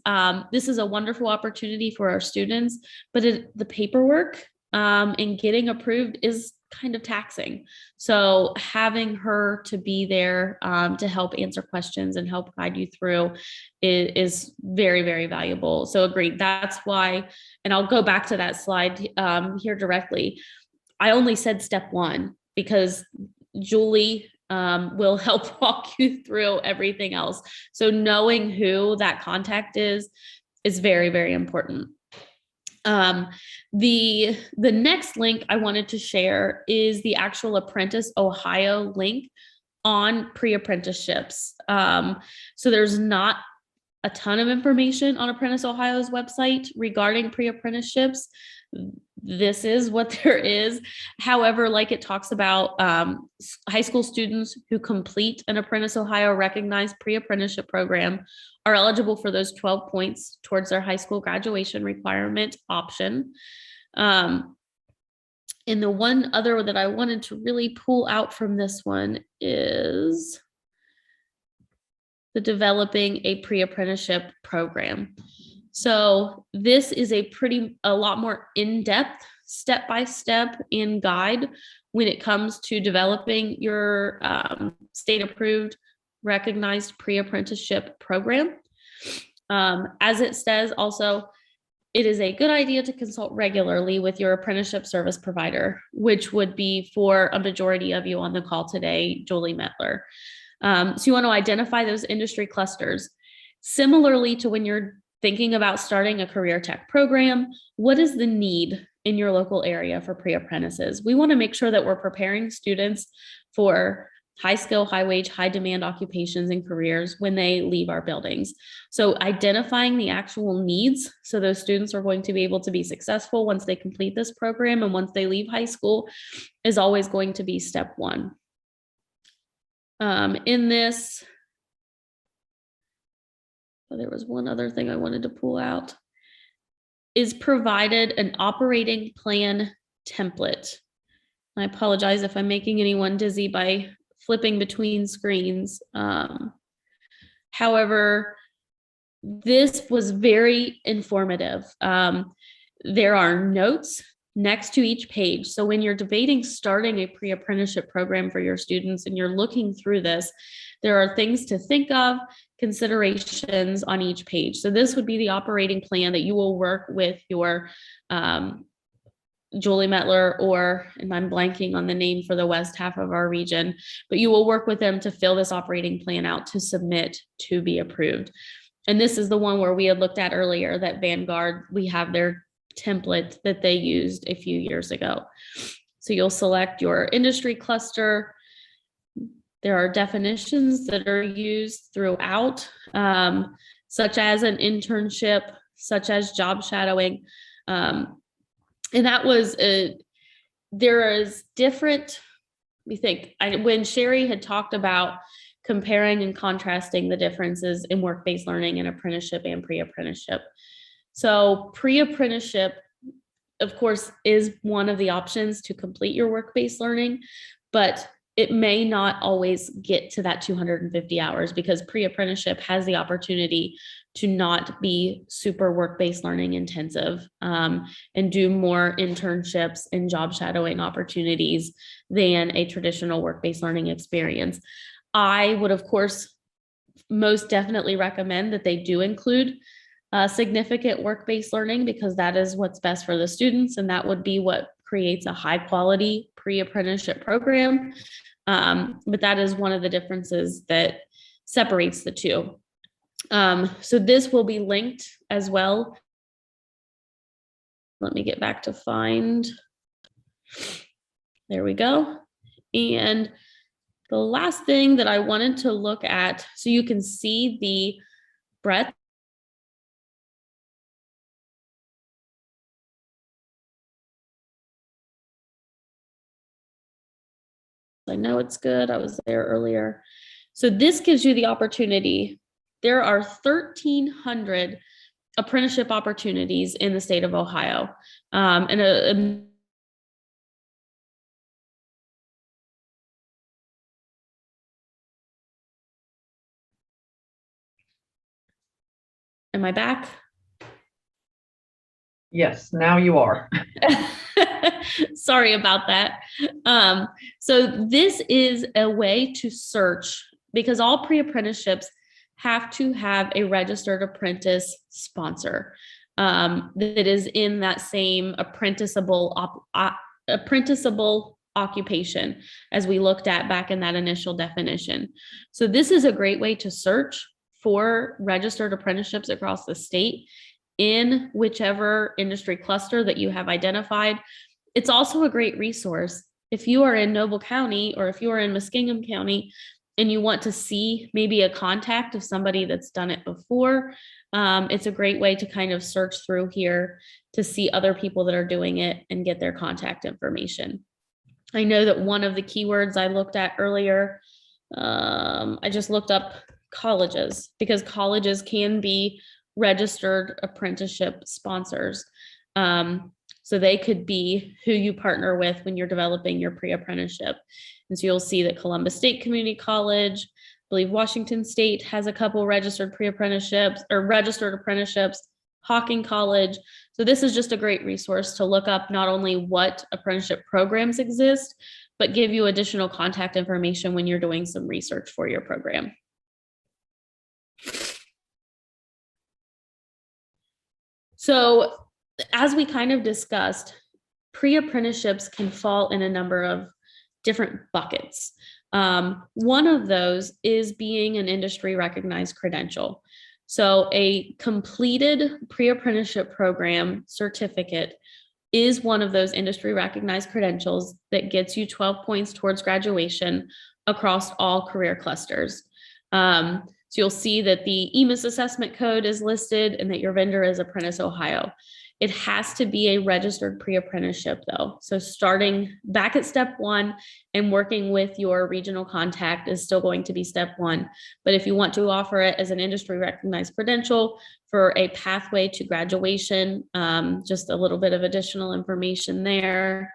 this is a wonderful opportunity for our students, but the paperwork and getting approved is kind of taxing. So having her to be there to help answer questions and help guide you through is very, very valuable. So agreed. That's why, and I'll go back to that slide here directly. I only said step 1 because Julie will help walk you through everything else. So knowing who that contact is very, very important. The next link I wanted to share is the actual Apprentice Ohio link on pre-apprenticeships. So there's not a ton of information on Apprentice Ohio's website regarding pre-apprenticeships. This is what there is. However, like it talks about, high school students who complete an Apprentice Ohio recognized pre-apprenticeship program are eligible for those 12 points towards their high school graduation requirement option. And the one other that I wanted to really pull out from this one is the developing a pre-apprenticeship program. So this is a lot more in-depth, step-by-step and guide when it comes to developing your state-approved, recognized pre-apprenticeship program. As it says also, it is a good idea to consult regularly with your apprenticeship service provider, which would be for a majority of you on the call today, Julie Metler. So you want to identify those industry clusters. Similarly to when you're thinking about starting a career tech program, what is the need in your local area for pre-apprentices? We want to make sure that we're preparing students for high skill, high wage, high demand occupations and careers when they leave our buildings. So identifying the actual needs, so those students are going to be able to be successful once they complete this program and once they leave high school, is always going to be step one. In this, there was one other thing I wanted to pull out, is provided an operating plan template. I apologize if I'm making anyone dizzy by flipping between screens. However, this was very informative. There are notes next to each page. So when you're debating starting a pre-apprenticeship program for your students and you're looking through this, there are things to think of, considerations on each page. So this would be the operating plan that you will work with your Julie Metler, or, and I'm blanking on the name for the west half of our region, but you will work with them to fill this operating plan out to submit to be approved. And this is the one where we had looked at earlier that Vanguard, we have their template that they used a few years ago. So you'll select your industry cluster. There are definitions that are used throughout, such as an internship, such as job shadowing. And that was, there is different, we think, when Sherry had talked about comparing and contrasting the differences in work-based learning and apprenticeship and pre-apprenticeship. So pre-apprenticeship, of course, is one of the options to complete your work-based learning, but it may not always get to that 250 hours because pre-apprenticeship has the opportunity to not be super work-based learning intensive and do more internships and job shadowing opportunities than a traditional work-based learning experience. I would, of course, most definitely recommend that they do include significant work-based learning because that is what's best for the students, and that would be what creates a high-quality pre-apprenticeship program. But that is one of the differences that separates the two. So this will be linked as well. Let me get back to find. There we go. And the last thing that I wanted to look at, so you can see the breadth. I know it's good. I was there earlier. So this gives you the opportunity. There are 1,300 apprenticeship opportunities in the state of Ohio. Am I back? Yes, now you are. Sorry about that. So this is a way to search because all pre-apprenticeships have to have a registered apprentice sponsor that is in that same apprenticeable occupation as we looked at back in that initial definition. So this is a great way to search for registered apprenticeships across the state in whichever industry cluster that you have identified. It's also a great resource if you are in Noble County or if you are in Muskingum County and you want to see maybe a contact of somebody that's done it before, it's a great way to kind of search through here to see other people that are doing it and get their contact information. I know that one of the keywords I looked at earlier, I just looked up colleges, because colleges can be registered apprenticeship sponsors. So they could be who you partner with when you're developing your pre-apprenticeship. And so you'll see that Columbus State Community College, I believe Washington State has a couple registered pre-apprenticeships or registered apprenticeships, Hawking College. So this is just a great resource to look up not only what apprenticeship programs exist, but give you additional contact information when you're doing some research for your program. So as we kind of discussed, pre-apprenticeships can fall in a number of different buckets. One of those is being an industry recognized credential. So a completed pre-apprenticeship program certificate is one of those industry recognized credentials that gets you 12 points towards graduation across all career clusters. So you'll see that the EMIS assessment code is listed and that your vendor is Apprentice Ohio. It has to be a registered pre-apprenticeship though. So starting back at step one and working with your regional contact is still going to be step one. But if you want to offer it as an industry recognized credential for a pathway to graduation, just a little bit of additional information there.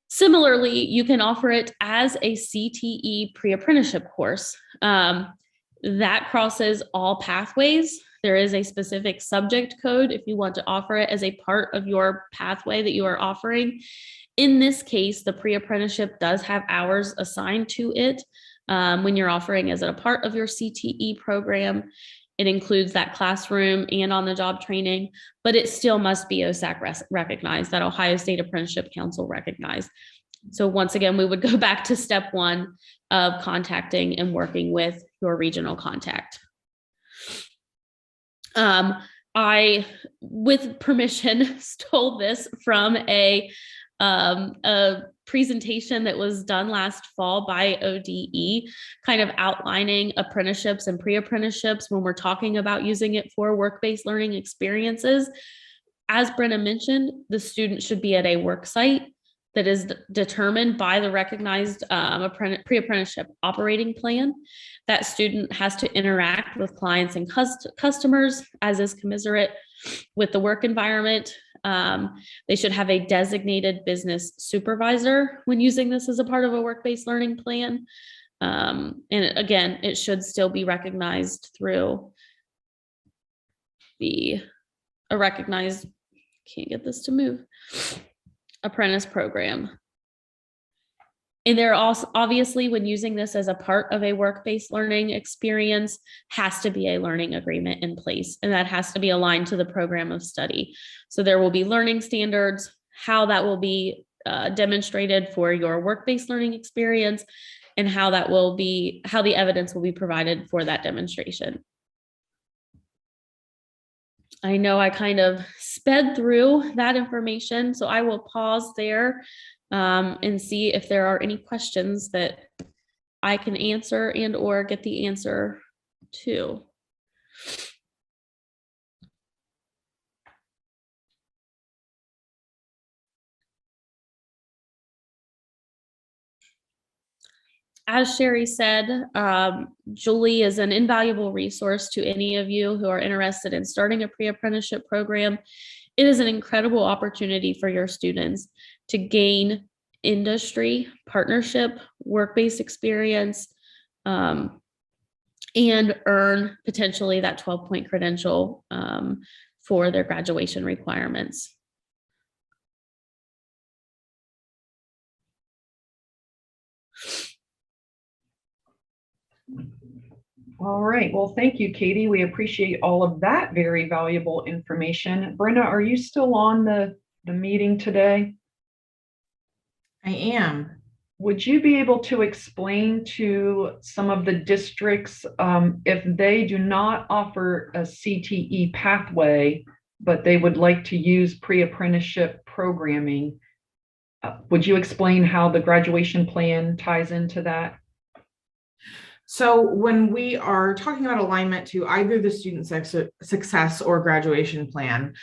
Similarly, you can offer it as a CTE Preapprenticeship course. That crosses all pathways. There is a specific subject code if you want to offer it as a part of your pathway that you are offering. In this case, the pre-apprenticeship does have hours assigned to it when you're offering as a part of your CTE program. It includes that classroom and on-the-job training, but it still must be OSAC recognized, that Ohio State Apprenticeship Council recognized. So once again, we would go back to step one of contacting and working with your regional contact. I, with permission, stole this from a presentation that was done last fall by ODE, kind of outlining apprenticeships and pre-apprenticeships when we're talking about using it for work-based learning experiences. As Brenna mentioned, the student should be at a work site that is determined by the recognized pre-apprenticeship operating plan. That student has to interact with clients and customers, as is commensurate with the work environment. They should have a designated business supervisor when using this as a part of a work-based learning plan. And again, it should still be recognized through a recognized, can't get this to move, apprentice program. And there also, obviously, when using this as a part of a work-based learning experience, has to be a learning agreement in place, and that has to be aligned to the program of study. So there will be learning standards, how that will be demonstrated for your work-based learning experience, and how that will be, how the evidence will be provided for that demonstration. I know I kind of sped through that information, so I will pause there and see if there are any questions that I can answer and or get the answer to. As Sherry said, Julie is an invaluable resource to any of you who are interested in starting a pre-apprenticeship program. It is an incredible opportunity for your students to gain industry, partnership, work-based experience, and earn potentially that 12-point credential for their graduation requirements. All right. Well, thank you, Katie. We appreciate all of that very valuable information. Brenna, are you still on the meeting today? I am. Would you be able to explain to some of the districts if they do not offer a CTE pathway, but they would like to use pre-apprenticeship programming? Would you explain how the graduation plan ties into that? So when we are talking about alignment to either the student success or graduation plan,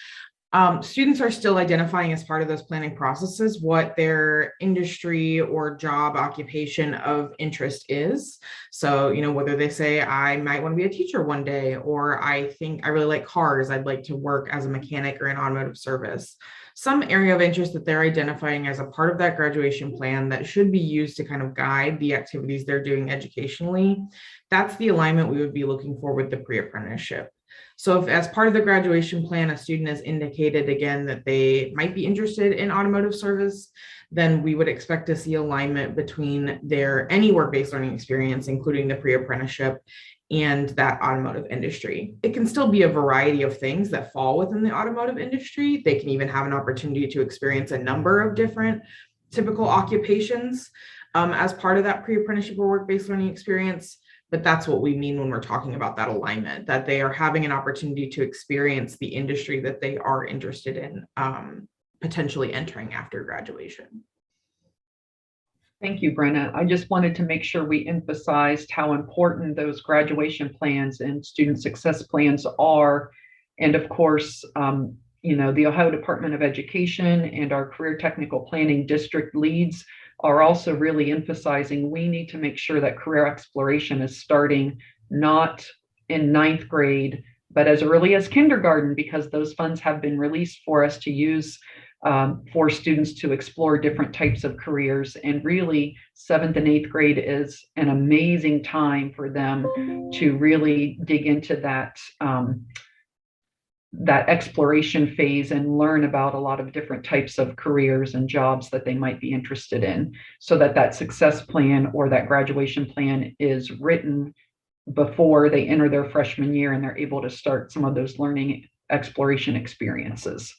students are still identifying as part of those planning processes what their industry or job occupation of interest is. So, whether they say, I might want to be a teacher one day, or I think I really like cars, I'd like to work as a mechanic or in automotive service. Some area of interest that they're identifying as a part of that graduation plan that should be used to kind of guide the activities they're doing educationally. That's the alignment we would be looking for with the pre-apprenticeship. So if as part of the graduation plan, a student has indicated again that they might be interested in automotive service, then we would expect to see alignment between their any work-based learning experience, including the pre-apprenticeship and that automotive industry. It can still be a variety of things that fall within the automotive industry. They can even have an opportunity to experience a number of different typical occupations as part of that pre-apprenticeship or work-based learning experience. But that's what we mean when we're talking about that alignment, that they are having an opportunity to experience the industry that they are interested in potentially entering after graduation. Thank you, Brenna. I just wanted to make sure we emphasized how important those graduation plans and student success plans are. And of course, the Ohio Department of Education and our Career Technical Planning District leads are also really emphasizing we need to make sure that career exploration is starting not in 9th grade, but as early as kindergarten, because those funds have been released for us to use for students to explore different types of careers. And really, 7th and 8th grade is an amazing time for them to really dig into that that exploration phase and learn about a lot of different types of careers and jobs that they might be interested in, so that success plan or that graduation plan is written before they enter their freshman year and they're able to start some of those learning exploration experiences.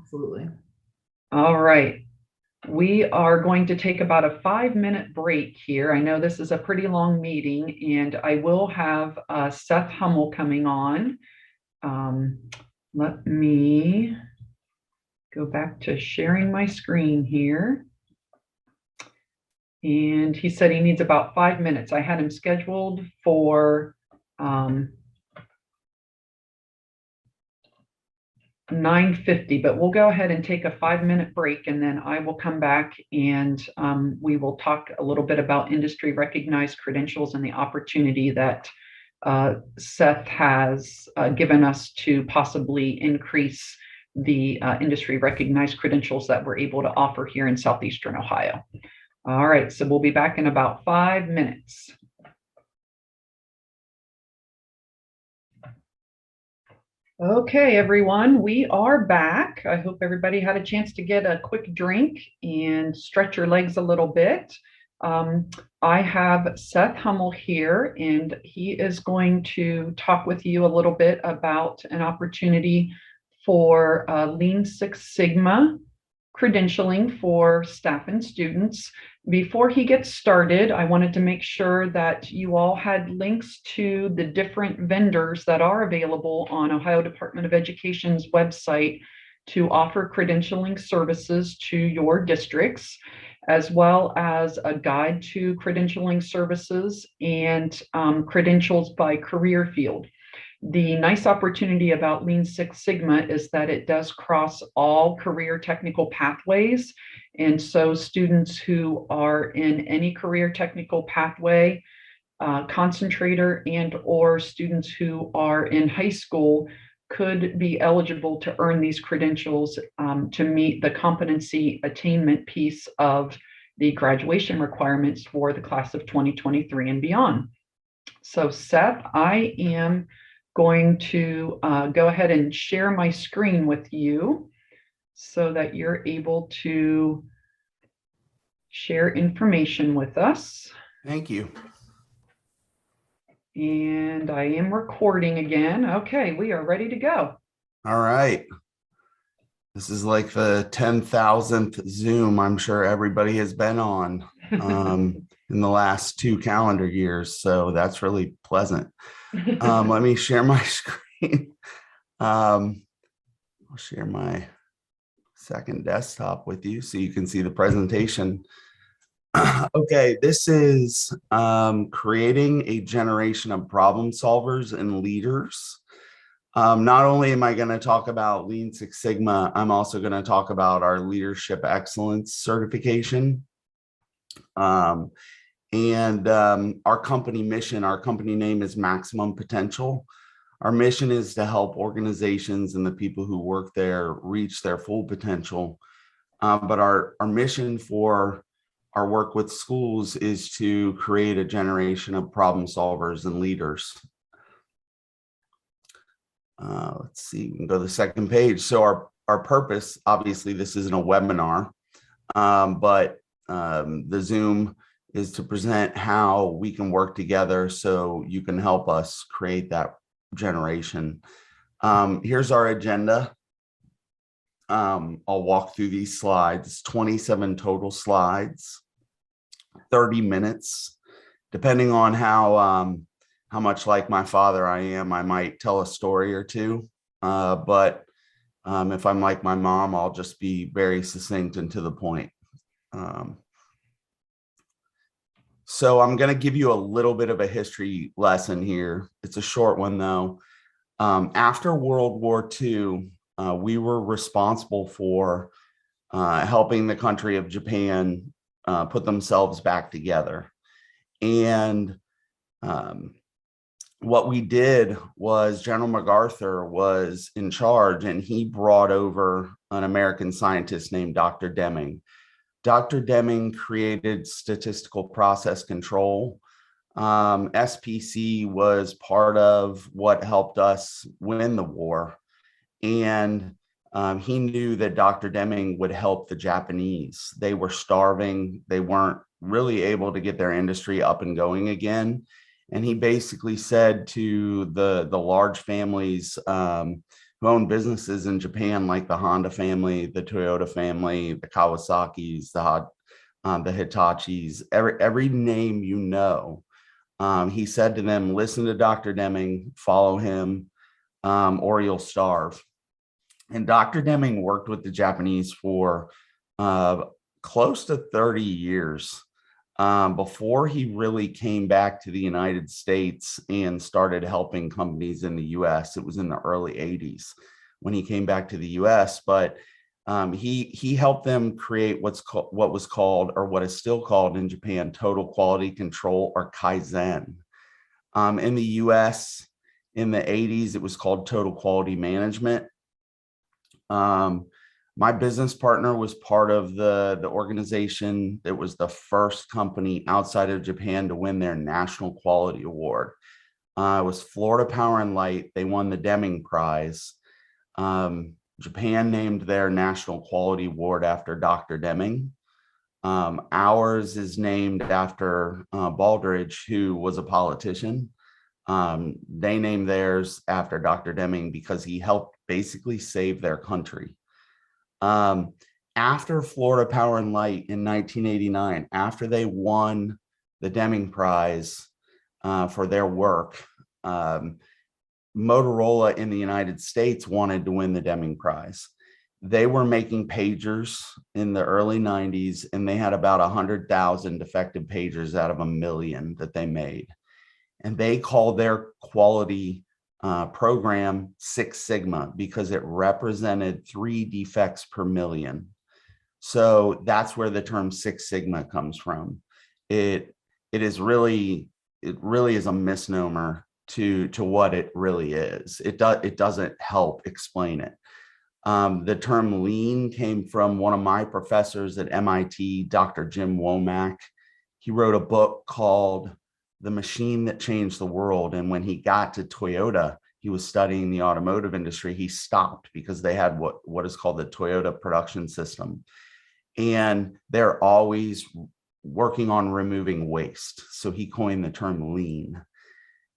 Absolutely. All right. We are going to take about a 5-minute break here. I know this is a pretty long meeting, and I will have Seth Hummel coming on. Let me go back to sharing my screen here. And he said he needs about 5 minutes. I had him scheduled for 9:50, but we'll go ahead and take a 5-minute break, and then I will come back and we will talk a little bit about industry recognized credentials and the opportunity that Seth has given us to possibly increase the industry recognized credentials that we're able to offer here in Southeastern Ohio. All right, so we'll be back in about 5 minutes. Okay, everyone, we are back. I hope everybody had a chance to get a quick drink and stretch your legs a little bit. I have Seth Hummel here, and he is going to talk with you a little bit about an opportunity for Lean Six Sigma credentialing for staff and students. Before he gets started, I wanted to make sure that you all had links to the different vendors that are available on Ohio Department of Education's website to offer credentialing services to your districts, as well as a guide to credentialing services and credentials by career field. The nice opportunity about Lean Six Sigma is that it does cross all career technical pathways. And so students who are in any career technical pathway, concentrator, and or students who are in high school could be eligible to earn these credentials to meet the competency attainment piece of the graduation requirements for the class of 2023 and beyond. So Seth, I am going to go ahead and share my screen with you so that you're able to share information with us. Thank you. And I am recording again. Okay, we are ready to go. All right. This is like the 10,000th Zoom I'm sure everybody has been on in the last 2 calendar years. So that's really pleasant. Let me share my screen. I'll share my second desktop with you so you can see the presentation. Okay, this is creating a generation of problem solvers and leaders. Not only am I going to talk about Lean Six Sigma, I'm also going to talk about our Leadership Excellence certification. Our company mission, our company name is Maximum Potential. Our mission is to help organizations and the people who work there reach their full potential. But our mission for our work with schools is to create a generation of problem solvers and leaders. Let's see, we can go to the second page. So our purpose, obviously this isn't a webinar, but the Zoom is to present how we can work together so you can help us create that generation. Here's our agenda. I'll walk through these slides, 27 total slides, 30 minutes, depending on how much like my father I am, I might tell a story or two. But if I'm like my mom, I'll just be very succinct and to the point. So I'm going to give you a little bit of a history lesson here. It's a short one though. After World War II, we were responsible for helping the country of Japan put themselves back together. And what we did was General MacArthur was in charge, and he brought over an American scientist named Dr. Deming. Dr. Deming created statistical process control. SPC was part of what helped us win the war. And he knew that Dr. Deming would help the Japanese. They were starving. They weren't really able to get their industry up and going again. And he basically said to the large families who own businesses in Japan, like the Honda family, the Toyota family, the Kawasaki's, the Hitachis, every name you know, he said to them, listen to Dr. Deming, follow him, or you'll starve. And Dr. Deming worked with the Japanese for close to 30 years before he really came back to the United States and started helping companies in the US. It was in the early 80s when he came back to the US, but he helped them create what was called, or what is still called in Japan, total quality control, or Kaizen. In the US in the 80s, it was called total quality management. My business partner was part of the organization that was the first company outside of Japan to win their National Quality Award. It was Florida Power and Light. They won the Deming Prize. Japan named their National Quality Award after Dr. Deming. Ours is named after Baldridge, who was a politician. They named theirs after Dr. Deming because he helped basically save their country. After Florida Power and Light in 1989, after they won the Deming Prize for their work, Motorola in the United States wanted to win the Deming Prize. They were making pagers in the early 90s, and they had about 100,000 defective pagers out of 1 million that they made. And they called their quality program Six Sigma because it represented 3 defects per million. So that's where the term Six Sigma comes from. It really is a misnomer to what it really is. It doesn't help explain it. The term lean came from one of my professors at MIT, Dr. Jim Womack. He wrote a book called The Machine That Changed the World. And when he got to Toyota, he was studying the automotive industry. He stopped because they had what is called the Toyota production system. And they're always working on removing waste. So he coined the term lean.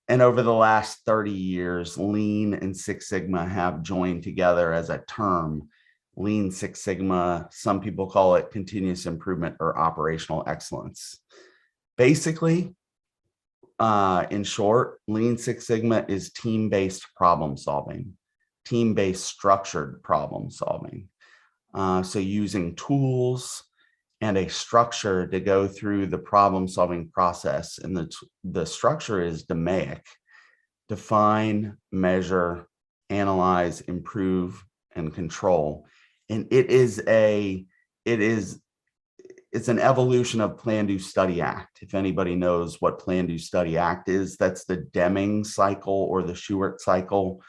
And over the last 30 years, Lean and Six Sigma have joined together as a term. Lean Six Sigma, some people call it continuous improvement or operational excellence. Basically, in short, Lean Six Sigma is team-based problem solving, team-based structured problem solving. So using tools and a structure to go through the problem solving process. And the structure is DMAIC: define, measure, analyze, improve, and control. And it's an evolution of Plan, Do, Study, Act. If anybody knows what Plan, Do, Study, Act is, that's the Deming cycle or the Shewhart cycle.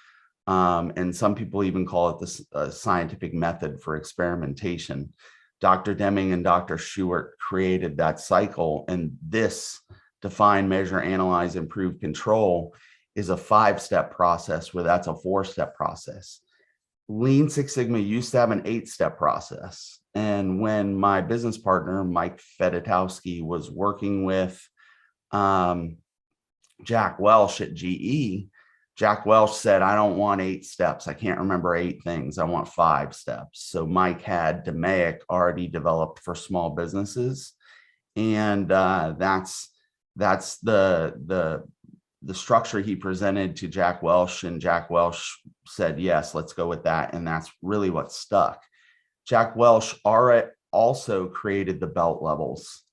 And some people even call it the scientific method for experimentation. Dr. Deming and Dr. Shewhart created that cycle. And this define, measure, analyze, improve, control is a 5-step process, where that's a 4-step process. Lean Six Sigma used to have an 8-step process. And when my business partner, Mike Fedotowski, was working with Jack Welch at GE, Jack Welch said, I don't want 8 steps. I can't remember 8 things. I want 5 steps. So Mike had DMAIC already developed for small businesses. And that's the structure he presented to Jack Welch, and Jack Welch said, yes, let's go with that. And that's really what stuck. Jack Welch also created the belt levels.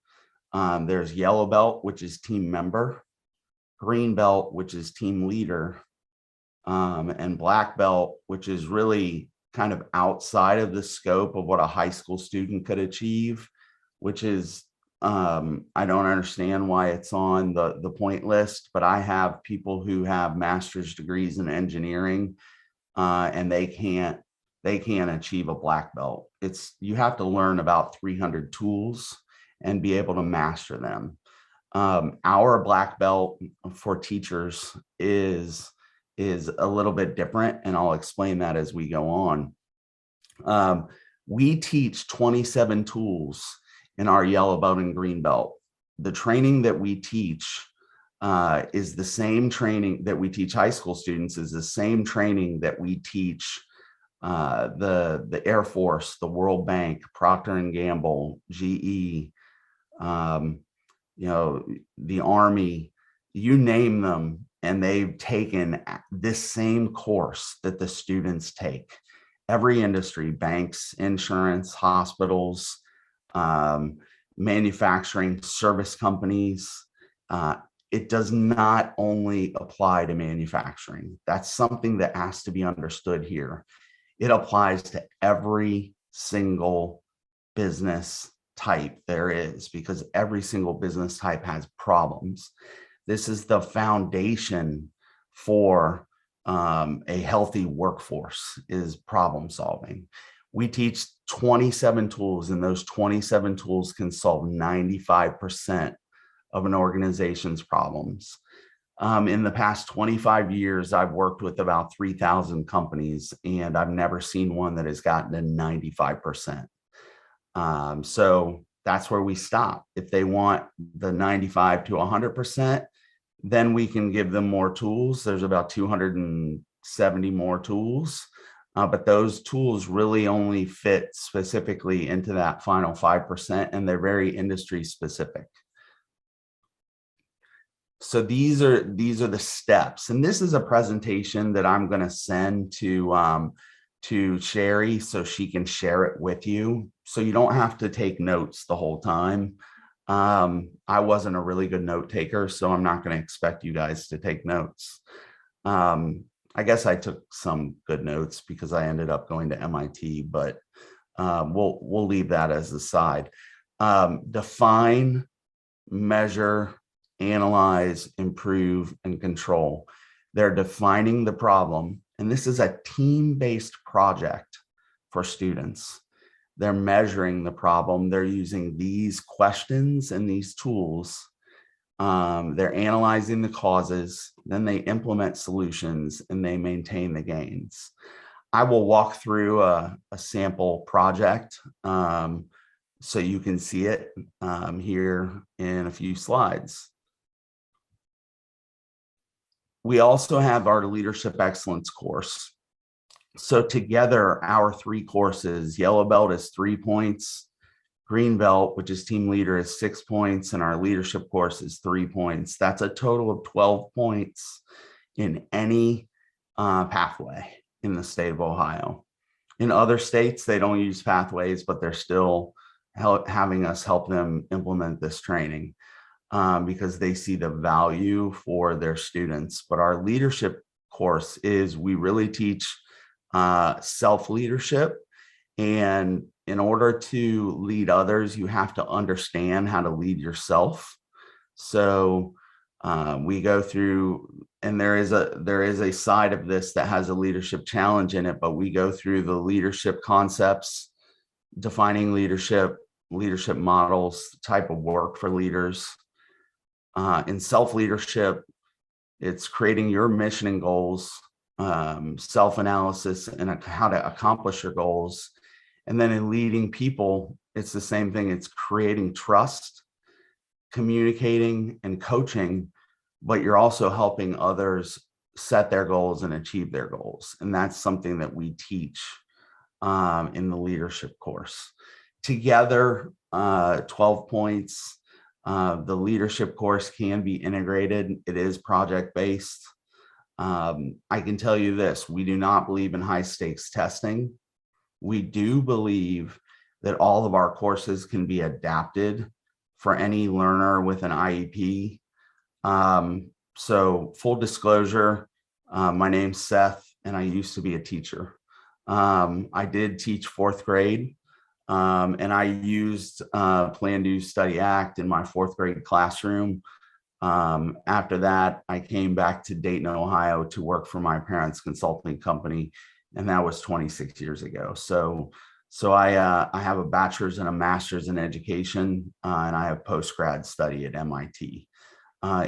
There's yellow belt, which is team member, green belt, which is team leader, and black belt, which is really kind of outside of the scope of what a high school student could achieve, which is, I don't understand why it's on the point list, but I have people who have master's degrees in engineering, and they can't achieve a black belt. You have to learn about 300 tools and be able to master them. Our black belt for teachers is a little bit different, and I'll explain that as we go on. We teach 27 tools in our yellow belt and green belt. The training that we teach is the same training that we teach high school students, is the same training that we teach the Air Force, the World Bank, Procter & Gamble, GE, the Army, you name them, and they've taken this same course that the students take. Every industry, banks, insurance, hospitals, manufacturing, service companies. It does not only apply to manufacturing. That's something that has to be understood here. It applies to every single business type there is, because every single business type has problems. This is the foundation for a healthy workforce, is problem solving. We teach 27 tools, and those 27 tools can solve 95% of an organization's problems. In the past 25 years, I've worked with about 3,000 companies, and I've never seen one that has gotten to 95%. So that's where we stop. If they want the 95 to 100%, then we can give them more tools. There's about 270 more tools, but those tools really only fit specifically into that final 5%, and they're very industry specific. So these are the steps, and this is a presentation that I'm going to send to Sherry so she can share it with you. So you don't have to take notes the whole time. I wasn't a really good note taker, so I'm not going to expect you guys to take notes. I guess I took some good notes because I ended up going to MIT, but we'll leave that as the side. Define, measure, analyze, improve, and control. They're defining the problem, and this is a team-based project for students. They're measuring the problem. They're using these questions and these tools. They're analyzing the causes, then they implement solutions, and they maintain the gains. I will walk through a sample project so you can see it here in a few slides. We also have our Leadership Excellence course. So together, our 3 courses, Yellow Belt is 3 points, Green Belt, which is Team Leader, is 6 points, and our Leadership course is 3 points. That's a total of 12 points in any pathway in the state of Ohio. In other states, they don't use pathways, but they're still having us help them implement this training because they see the value for their students. But our leadership course is we really teach self-leadership. And in order to lead others, you have to understand how to lead yourself. So we go through, and there is a side of this that has a leadership challenge in it, but we go through the leadership concepts, defining leadership models, type of work for leaders. In self-leadership, it's creating your mission and goals, self-analysis, and how to accomplish your goals. And then in leading people, it's the same thing. It's creating trust, communicating, and coaching, but you're also helping others set their goals and achieve their goals. And that's something that we teach in the leadership course. Together, 12 points. The leadership course can be integrated. It is project-based. I can tell you this, we do not believe in high stakes testing. We do believe that all of our courses can be adapted for any learner with an IEP. So full disclosure, my name's Seth, and I used to be a teacher. I did teach fourth grade, and I used Plan, Do, Study, Act in my fourth grade classroom. After that, I came back to Dayton, Ohio to work for my parents' consulting company, and that was 26 years ago. So I have a bachelor's and a master's in education, and I have post-grad study at MIT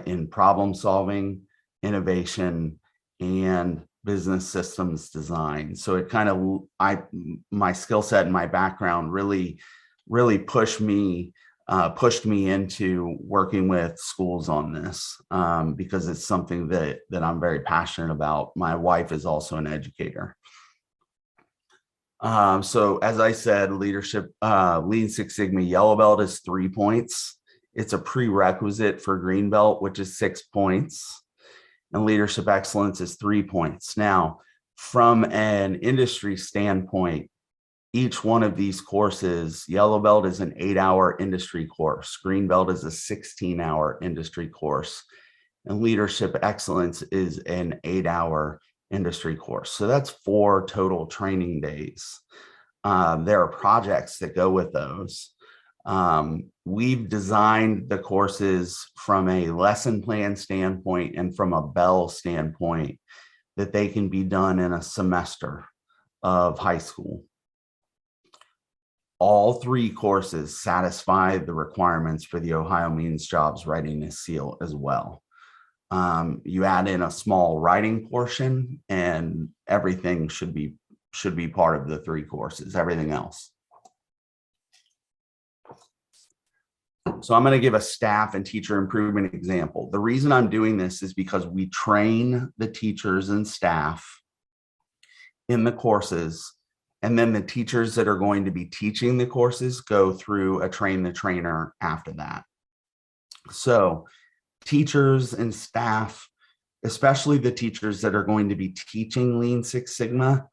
in problem solving, innovation, and business systems design. So it kind of, my skill set and my background really pushed me into working with schools on this because it's something that I'm very passionate about. My wife is also an educator. So as I said, leadership, Lean Six Sigma Yellow Belt is 3 points. It's a prerequisite for Green Belt, which is 6 points. And leadership excellence is 3 points. Now, from an industry standpoint, each one of these courses, Yellow Belt is an 8-hour industry course. Green Belt is a 16-hour industry course. And leadership excellence is an 8-hour industry course. So that's 4 total training days. There are projects that go with those. We've designed the courses from a lesson plan standpoint and from a Bell standpoint that they can be done in a semester of high school. All 3 courses satisfy the requirements for the Ohio Means Jobs Readiness Seal as well. You add in a small writing portion and everything should be part of the 3 courses, everything else. So I'm going to give a staff and teacher improvement example. The reason I'm doing this is because we train the teachers and staff in the courses, and then the teachers that are going to be teaching the courses go through a train the trainer after that. So teachers and staff, especially the teachers that are going to be teaching Lean Six Sigma,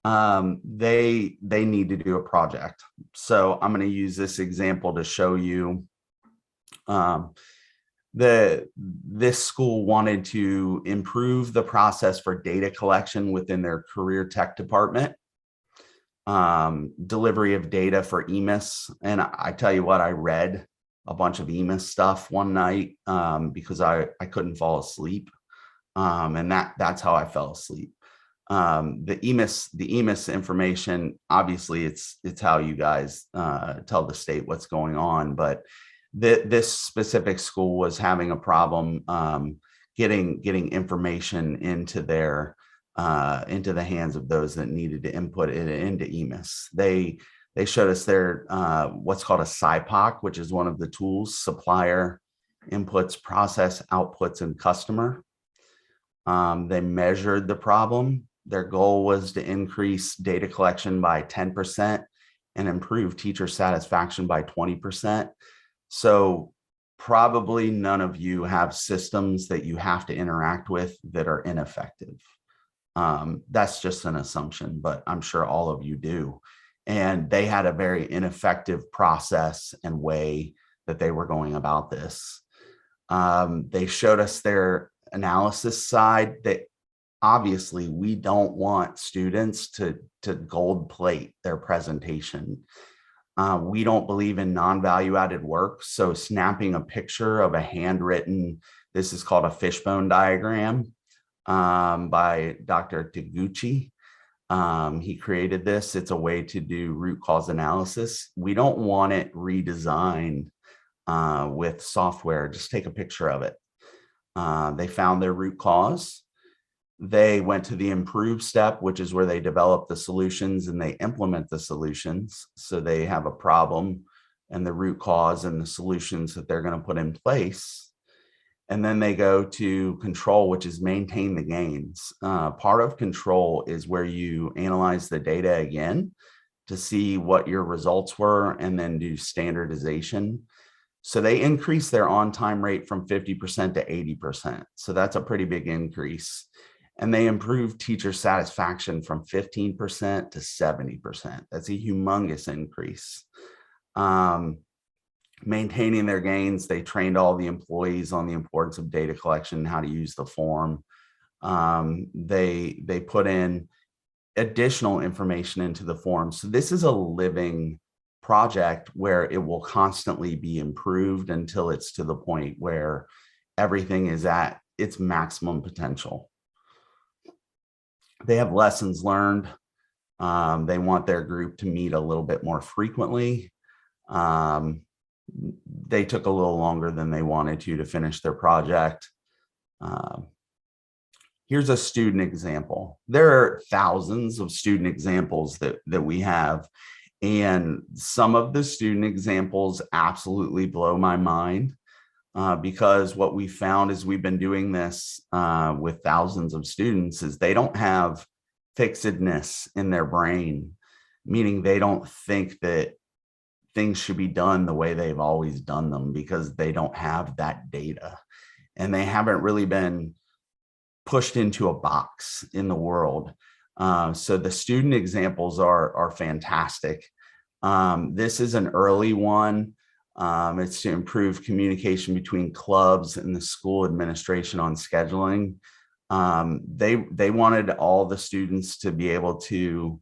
they need to do a project. So I'm going to use this example to show you this school wanted to improve the process for data collection within their career tech department, delivery of data for EMIS. And I tell you what, I read a bunch of EMIS stuff one night because I couldn't fall asleep. And that's how I fell asleep. The EMIS information, obviously it's how you guys tell the state what's going on, but this specific school was having a problem getting information into the hands of those that needed to input it into EMIS. They showed us their what's called a SIPOC, which is one of the tools: supplier, inputs, process, outputs, and customer. They measured the problem. Their goal was to increase data collection by 10% and improve teacher satisfaction by 20%. So probably none of you have systems that you have to interact with that are ineffective. That's just an assumption, but I'm sure all of you do. And they had a very ineffective process and way that they were going about this. They showed us their analysis side that obviously we don't want students to gold plate their presentation. We don't believe in non-value added work. So snapping a picture of a handwritten, this is called a fishbone diagram by Dr. Taguchi. He created this. It's a way to do root cause analysis. We don't want it redesigned with software. Just take a picture of it. They found their root cause. They went to the improve step, which is where they develop the solutions and they implement the solutions. So they have a problem and the root cause and the solutions that they're going to put in place. And then they go to control, which is maintain the gains. Part of control is where you analyze the data again to see what your results were and then do standardization. So they increased their on-time rate from 50% to 80%. So that's a pretty big increase. And they improved teacher satisfaction from 15% to 70%. That's a humongous increase. Maintaining their gains, they trained all the employees on the importance of data collection, how to use the form. They put in additional information into the form. So this is a living project where it will constantly be improved until it's to the point where everything is at its maximum potential. They have lessons learned. They want their group to meet a little bit more frequently. They took a little longer than they wanted to finish their project. Here's a student example. There are thousands of student examples that we have. And some of the student examples absolutely blow my mind because what we found as we've been doing this with thousands of students is they don't have fixedness in their brain, meaning they don't think that things should be done the way they've always done them because they don't have that data and they haven't really been pushed into a box in the world. So the student examples are fantastic. This is an early one. It's to improve communication between clubs and the school administration on scheduling. They wanted all the students to be able to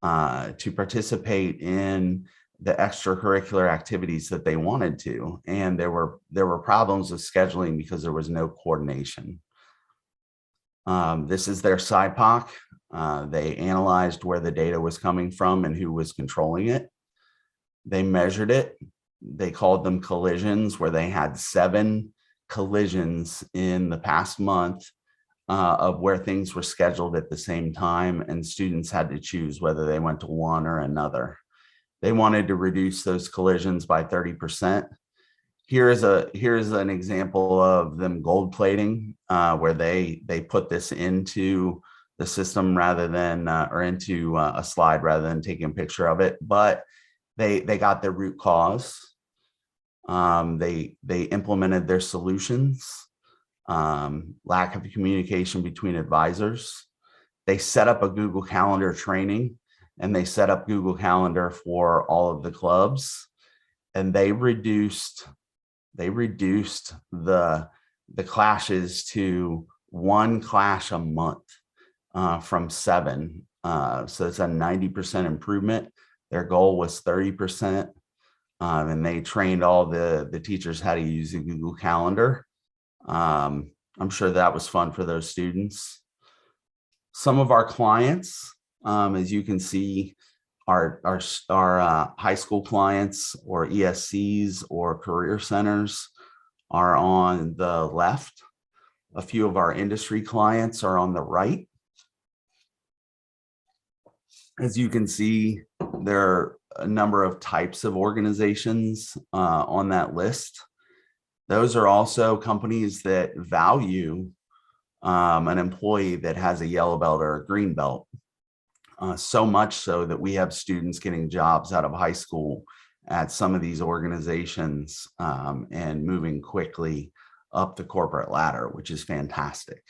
participate in the extracurricular activities that they wanted to, and there were problems with scheduling because there was no coordination. This is their SIPOC. They analyzed where the data was coming from and who was controlling it. They measured it. They called them collisions, where they had 7 collisions in the past month of where things were scheduled at the same time, and students had to choose whether they went to one or another. They wanted to reduce those collisions by 30%. Here's an example of them gold plating, where they put this into the system rather than or into a slide rather than taking a picture of it. But they got their root cause. They implemented their solutions. Lack of communication between advisors. They set up a Google Calendar training, and they set up Google Calendar for all of the clubs, and they reduced the clashes to 1 clash a month from 7. So it's a 90% improvement. Their goal was 30%. And they trained all the teachers how to use the Google Calendar. I'm sure that was fun for those students. Some of our clients, as you can see, our high school clients or ESCs or career centers are on the left. A few of our industry clients are on the right. As you can see, there are a number of types of organizations on that list. Those are also companies that value an employee that has a yellow belt or a green belt. So much so that we have students getting jobs out of high school at some of these organizations and moving quickly up the corporate ladder, which is fantastic.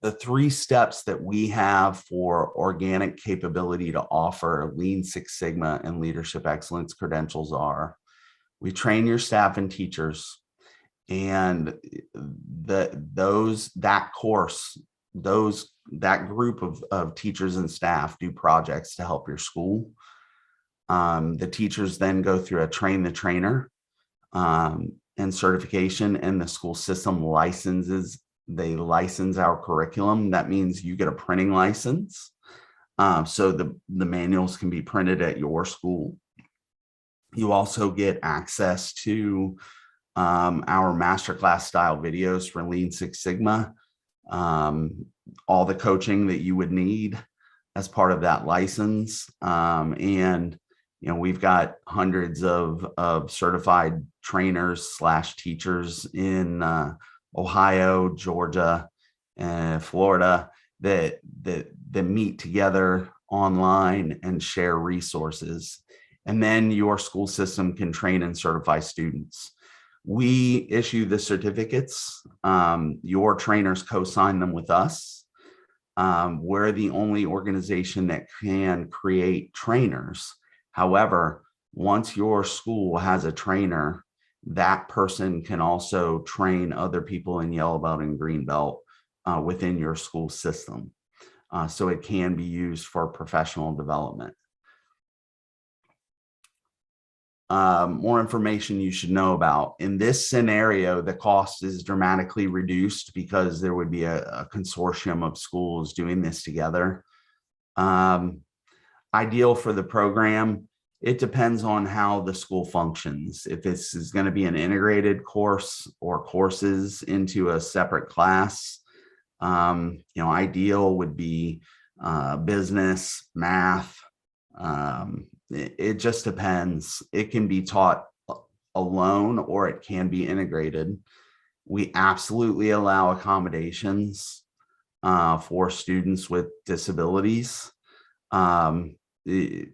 The 3 steps that we have for organic capability to offer Lean Six Sigma and leadership excellence credentials are: we train your staff and teachers, and that group of teachers and staff do projects to help your school. The teachers then go through a train the trainer and certification, and the school system licenses our curriculum. That means you get a printing license, so the manuals can be printed at your school. You also get access to our masterclass style videos for Lean Six Sigma, all the coaching that you would need as part of that license. And we've got hundreds of certified trainers / teachers in Ohio, Georgia, and Florida that meet together online and share resources. And then your school system can train and certify students. We issue the certificates. Your trainers co-sign them with us. We're the only organization that can create trainers. However, once your school has a trainer, that person can also train other people in Yellow Belt and Green Belt within your school system. So it can be used for professional development. More information you should know about. In this scenario, the cost is dramatically reduced because there would be a consortium of schools doing this together. Ideal for the program, it depends on how the school functions. If this is going to be an integrated course or courses into a separate class, ideal would be business, math. It just depends. It can be taught alone or it can be integrated. We absolutely allow accommodations for students with disabilities. You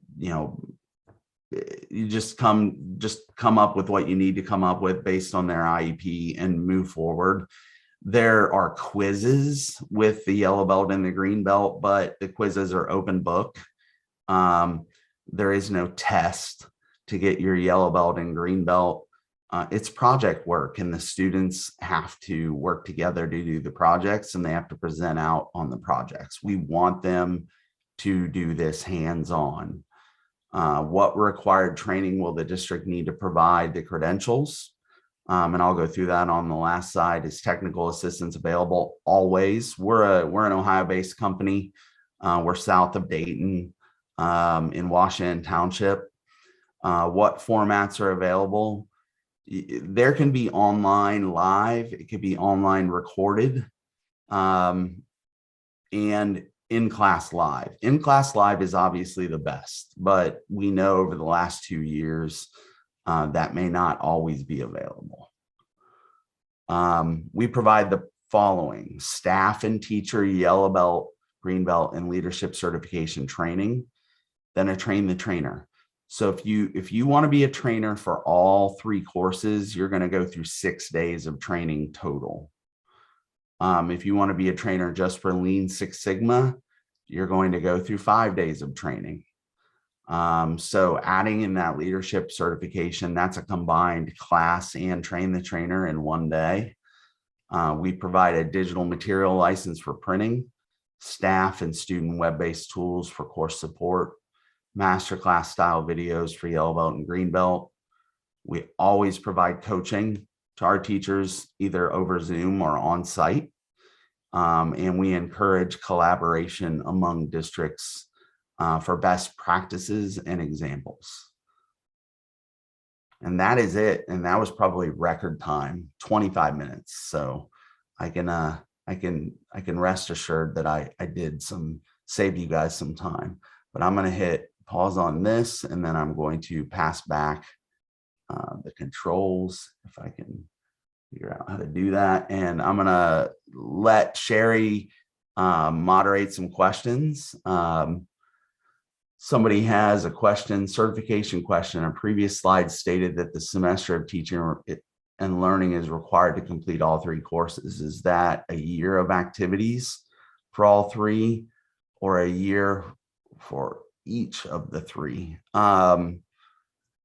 just come up with what you need to come up with based on their IEP and move forward. There are quizzes with the Yellow Belt and the Green Belt, but the quizzes are open book. There is no test to get your Yellow Belt and Green Belt. It's project work, and the students have to work together to do the projects, and they have to present out on the projects. We want them to do this hands-on. What required training will the district need to provide? The credentials, and I'll go through that on the last side. Is technical assistance available? Always. We're an Ohio-based company. We're south of Dayton, in Washington Township. What formats are available? There can be online live, it could be online recorded, and in-class live. In-class live is obviously the best, but we know over the last 2 years that may not always be available. We provide the following: staff and teacher Yellow Belt, Green Belt, and leadership certification training. Then a train the trainer. So if you want to be a trainer for all 3 courses, you're going to go through 6 days of training total. If you want to be a trainer just for Lean Six Sigma, you're going to go through 5 days of training. So adding in that leadership certification, that's a combined class and train the trainer in 1 day. We provide a digital material license for printing, staff and student web-based tools for course support, masterclass style videos for Yellow Belt and Green Belt. We always provide coaching to our teachers, either over Zoom or on site. And we encourage collaboration among districts for best practices and examples. And that is it. And that was probably record time, 25 minutes. So I can rest assured that I did save you guys some time. But I'm going to hit pause on this, and then I'm going to pass back the controls if I can figure out how to do that. And I'm going to let Sherry moderate some questions. Somebody has a question, certification question. A previous slide stated that the semester of teaching and learning is required to complete all 3 courses. Is that a year of activities? for all three or a year for each of the three. No,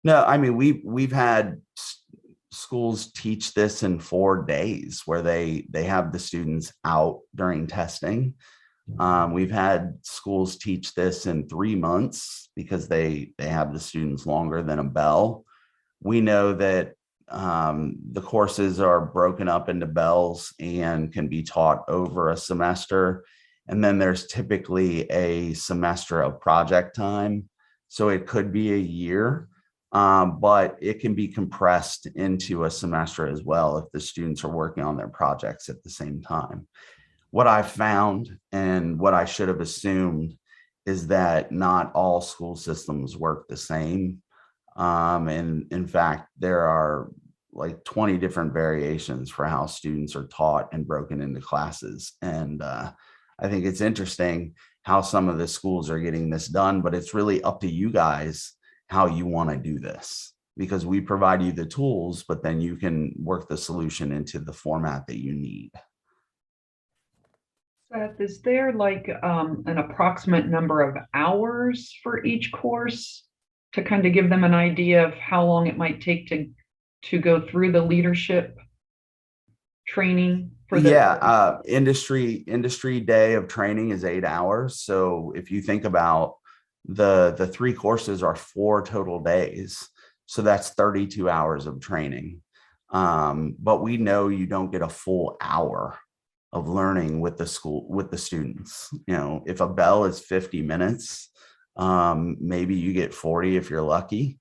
I mean, we've had schools teach this in 4 days where they have the students out during testing. We've had schools teach this in 3 months because they have the students longer than a bell. We know that the courses are broken up into bells and can be taught over a semester. And then there's typically a semester of project time. So it could be a year, but it can be compressed into a semester as well if the students are working on their projects at the same time. What I found and what I should have assumed is that not all school systems work the same. And in fact, there are like 20 different variations for how students are taught and broken into classes. And I think it's interesting how some of the schools are getting this done, but it's really up to you guys how you want to do this, because we provide you the tools, but then you can work the solution into the format that you need. Seth, is there like an approximate number of hours for each course to kind of give them an idea of how long it might take to go through the leadership training for the industry day of training is 8 hours. So if you think about the 3 courses are 4 total days, so that's 32 hours of training. But we know you don't get a full hour of learning with the students. You know, if a bell is 50 minutes, maybe you get 40 if you're lucky.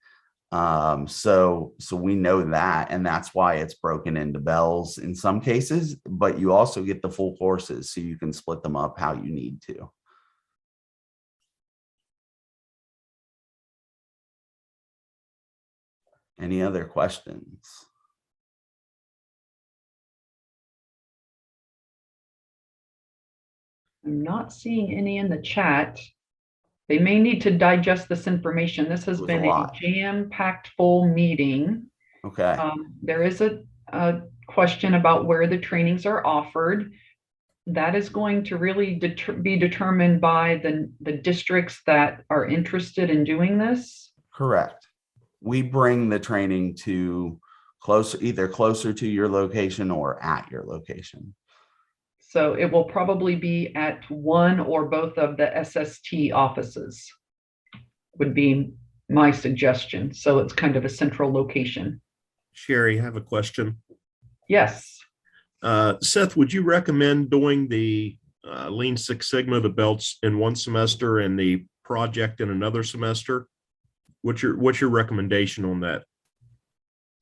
So we know that, and that's why it's broken into bells in some cases, but you also get the full courses, so you can split them up how you need to. Any other questions? I'm not seeing any in the chat. They may need to digest this information. This has been a jam-packed full meeting. Okay. There is a question about where the trainings are offered. That is going to really be determined by the districts that are interested in doing this. Correct. We bring the training to either closer to your location or at your location. So it will probably be at one or both of the SST offices, would be my suggestion. So it's kind of a central location. Sherry, I have a question. Yes. Seth, would you recommend doing the Lean Six Sigma, the belts, in one semester and the project in another semester? What's your recommendation on that?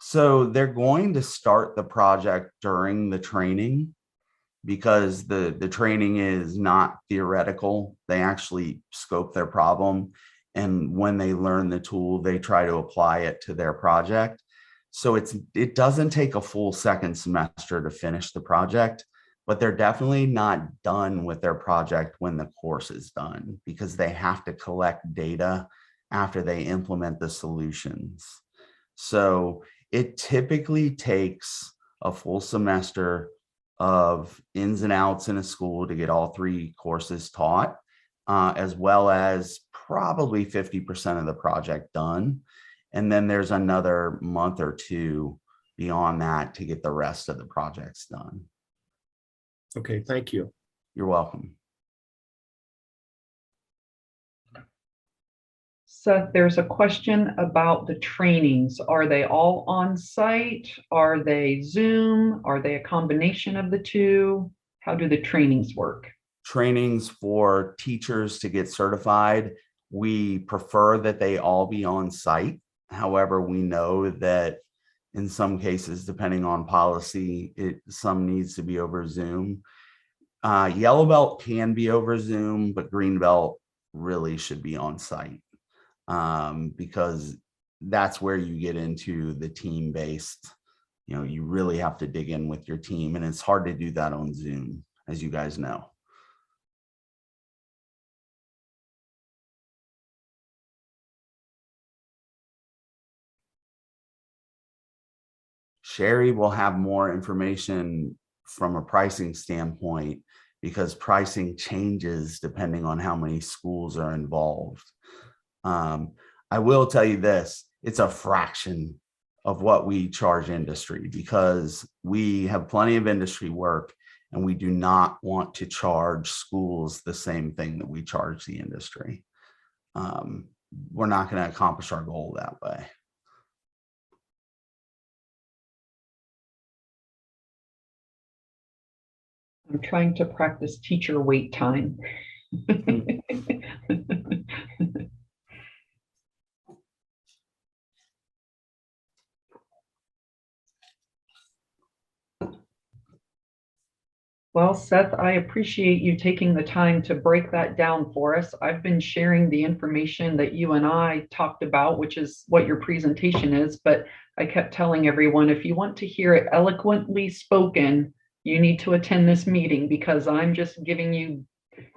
So they're going to start the project during the training, because the training is not theoretical. They actually scope their problem, and when they learn the tool, they try to apply it to their project. So it doesn't take a full second semester to finish the project, but they're definitely not done with their project when the course is done, because they have to collect data after they implement the solutions. So it typically takes a full semester of ins and outs in a school to get all 3 courses taught, as well as probably 50% of the project done. And then there's another month or 2 beyond that to get the rest of the projects done. Okay, thank you. You're welcome. Seth, there's a question about the trainings. Are they all on site? Are they Zoom? Are they a combination of the two? How do the trainings work? Trainings for teachers to get certified, we prefer that they all be on site. However, we know that in some cases, depending on policy, some needs to be over Zoom. Yellow belt can be over Zoom, but green belt really should be on site, because that's where you get into the team-based. You know, you really have to dig in with your team, and it's hard to do that on Zoom, as you guys know. Sherry will have more information from a pricing standpoint, because pricing changes depending on how many schools are involved. I will tell you this, it's a fraction of what we charge industry because we have plenty of industry work and we do not want to charge schools the same thing that we charge the industry. We're not going to accomplish our goal that way. I'm trying to practice teacher wait time. Well, Seth, I appreciate you taking the time to break that down for us. I've been sharing the information that you and I talked about, which is what your presentation is, but I kept telling everyone, if you want to hear it eloquently spoken, you need to attend this meeting because I'm just giving you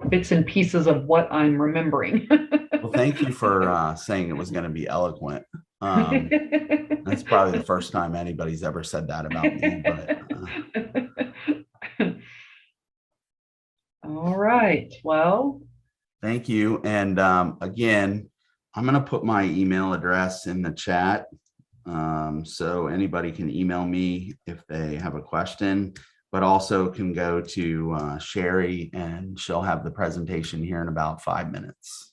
bits and pieces of what I'm remembering. Well, thank you for saying it was going to be eloquent. That's probably the first time anybody's ever said that about me, but all right, well. Thank you. And again, I'm going to put my email address in the chat. So anybody can email me if they have a question, but also can go to Sherry and she'll have the presentation here in about 5 minutes.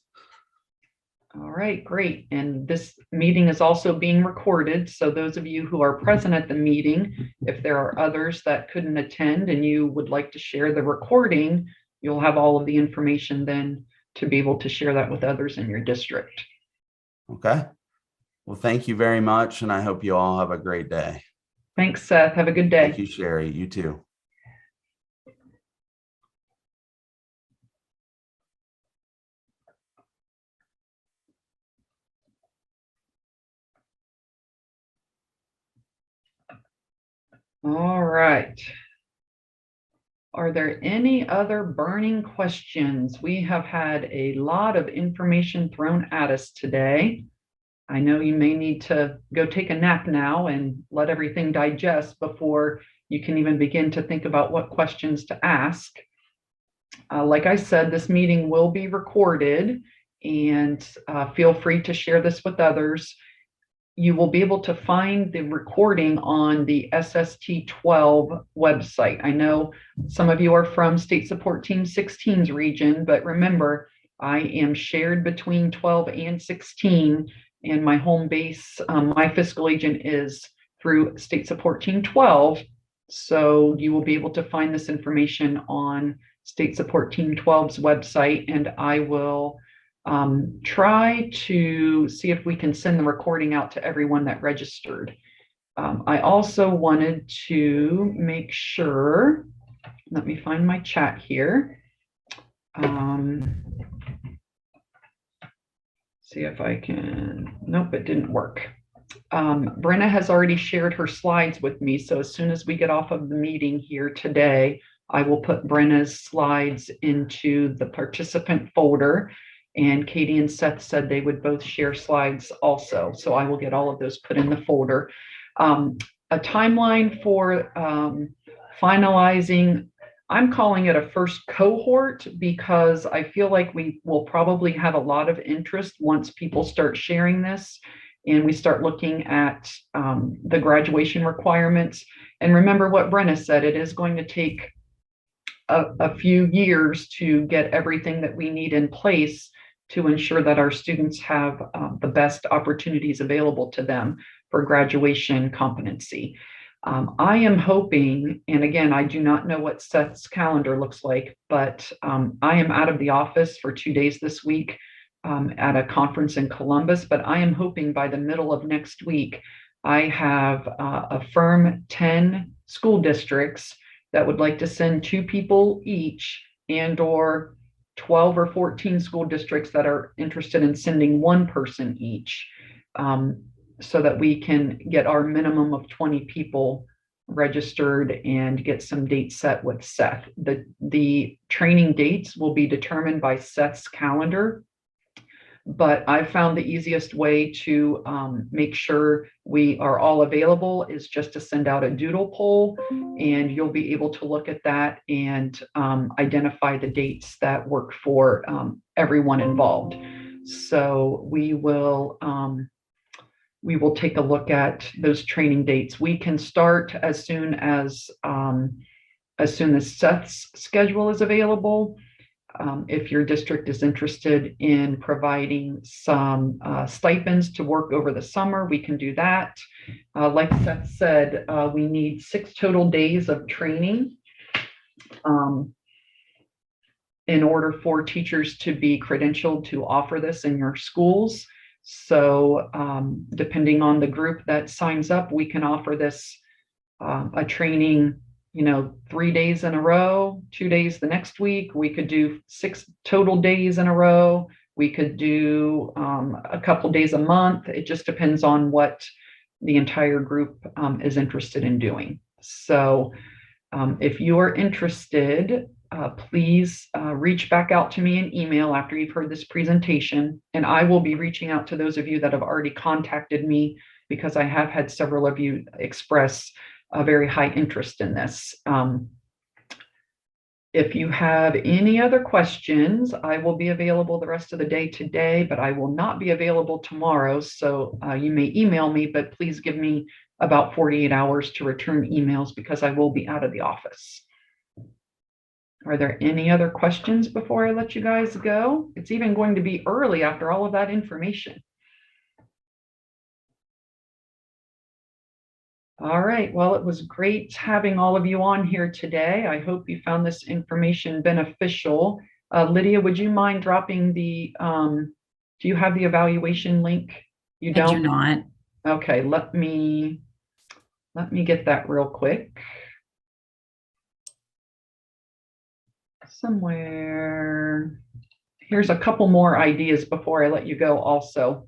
All right, great. And this meeting is also being recorded. So those of you who are present at the meeting, if there are others that couldn't attend and you would like to share the recording, you'll have all of the information then to be able to share that with others in your district. Okay. Well, thank you very much. And I hope you all have a great day. Thanks, Seth. Have a good day. Thank you, Sherry. You too. All right. Are there any other burning questions? We have had a lot of information thrown at us today. I know you may need to go take a nap now and let everything digest before you can even begin to think about what questions to ask. Like I said, this meeting will be recorded and feel free to share this with others. You will be able to find the recording on the SST12 website. I know some of you are from State Support Team 16's region, but remember, I am shared between 12 and 16, and my home base, my fiscal agent is through State Support Team 12. So you will be able to find this information on State Support Team 12's website, and I will try to see if we can send the recording out to everyone that registered. I also wanted to make sure, let me find my chat here. See if I can, nope, it didn't work. Brenna has already shared her slides with me. So as soon as we get off of the meeting here today, I will put Brenna's slides into the participant folder. And Katie and Seth said they would both share slides also. So I will get all of those put in the folder. A timeline for finalizing, I'm calling it a first cohort because I feel like we will probably have a lot of interest once people start sharing this and we start looking at the graduation requirements. And remember what Brenna said, it is going to take a few years to get everything that we need in place to ensure that our students have the best opportunities available to them for graduation competency. I am hoping, and again, I do not know what Seth's calendar looks like, but I am out of the office for 2 days this week at a conference in Columbus, but I am hoping by the middle of next week, I have a firm 10 school districts that would like to send 2 people each and or 12 or 14 school districts that are interested in sending 1 person each, so that we can get our minimum of 20 people registered and get some dates set with Seth. The training dates will be determined by Seth's calendar, But I found the easiest way to make sure we are all available is just to send out a doodle poll, and you'll be able to look at that and identify the dates that work for everyone involved. So we will take a look at those training dates. We can start as soon as Seth's schedule is available. If your district is interested in providing some stipends to work over the summer, we can do that. Like Seth said, we need 6 total days of training in order for teachers to be credentialed to offer this in your schools. So depending on the group that signs up, we can offer this a training 3 days in a row, 2 days the next week. We could do 6 total days in a row. We could do a couple days a month. It just depends on what the entire group is interested in doing. So if you are interested, please reach back out to me in email after you've heard this presentation, and I will be reaching out to those of you that have already contacted me, because I have had several of you express a very high interest in this. If you have any other questions, I will be available the rest of the day today, but I will not be available tomorrow. So you may email me, but please give me about 48 hours to return emails, because I will be out of the office. Are there any other questions before I let you guys go? It's even going to be early after all of that information. All right, well, it was great having all of you on here today. I hope you found this information beneficial. Lydia, would you mind dropping the, do you have the evaluation link? You don't? I do not. Okay, let me get that real quick. Somewhere, here's a couple more ideas before I let you go also.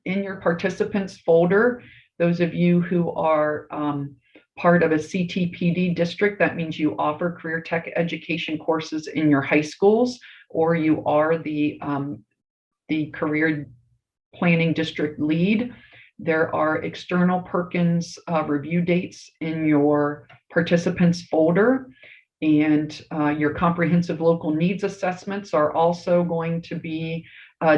In your participants folder, those of you who are part of a CTPD district, that means you offer career tech education courses in your high schools, or you are the career planning district lead. There are external Perkins review dates in your participants folder, and your comprehensive local needs assessments are also going to be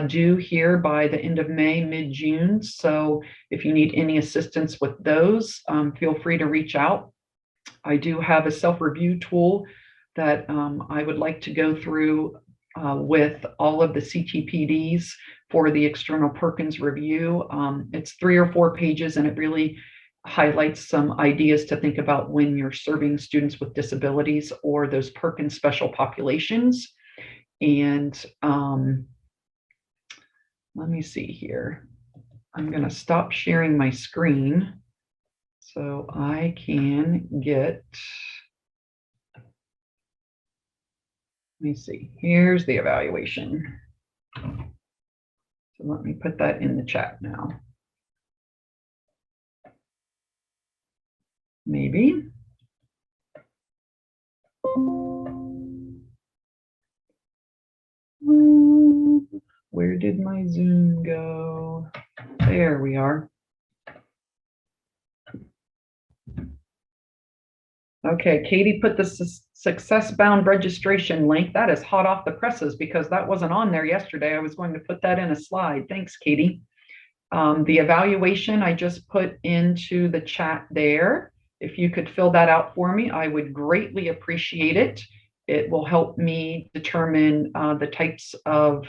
due here by the end of May, mid-June. So if you need any assistance with those, feel free to reach out. I do have a self-review tool that I would like to go through with all of the CTPDs for the external Perkins review. It's 3 or 4 pages, and it really highlights some ideas to think about when you're serving students with disabilities or those Perkins special populations. And let me see here. I'm going to stop sharing my screen so I can get, let me see, here's the evaluation. So let me put that in the chat now. Maybe. Where did my Zoom go? There we are. Okay, Katie put the success bound registration link. That is hot off the presses because that wasn't on there yesterday. I was going to put that in a slide. Thanks, Katie. The evaluation I just put into the chat there. If you could fill that out for me, I would greatly appreciate it. It will help me determine the types of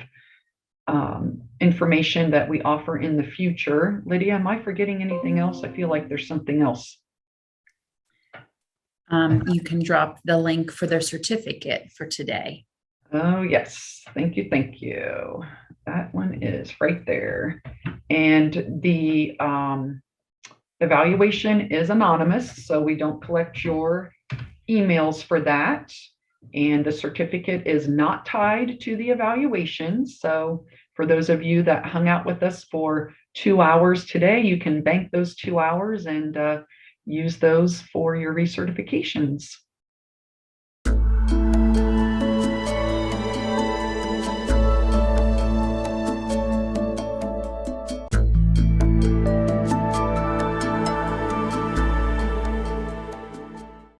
information that we offer in the future. Lydia, am I forgetting anything else? I feel like there's something else. You can drop the link for their certificate for today. Oh, yes. Thank you. Thank you. That one is right there. And the evaluation is anonymous, so we don't collect your emails for that. And the certificate is not tied to the evaluation. So for those of you that hung out with us for 2 hours today, you can bank those 2 hours and use those for your recertifications.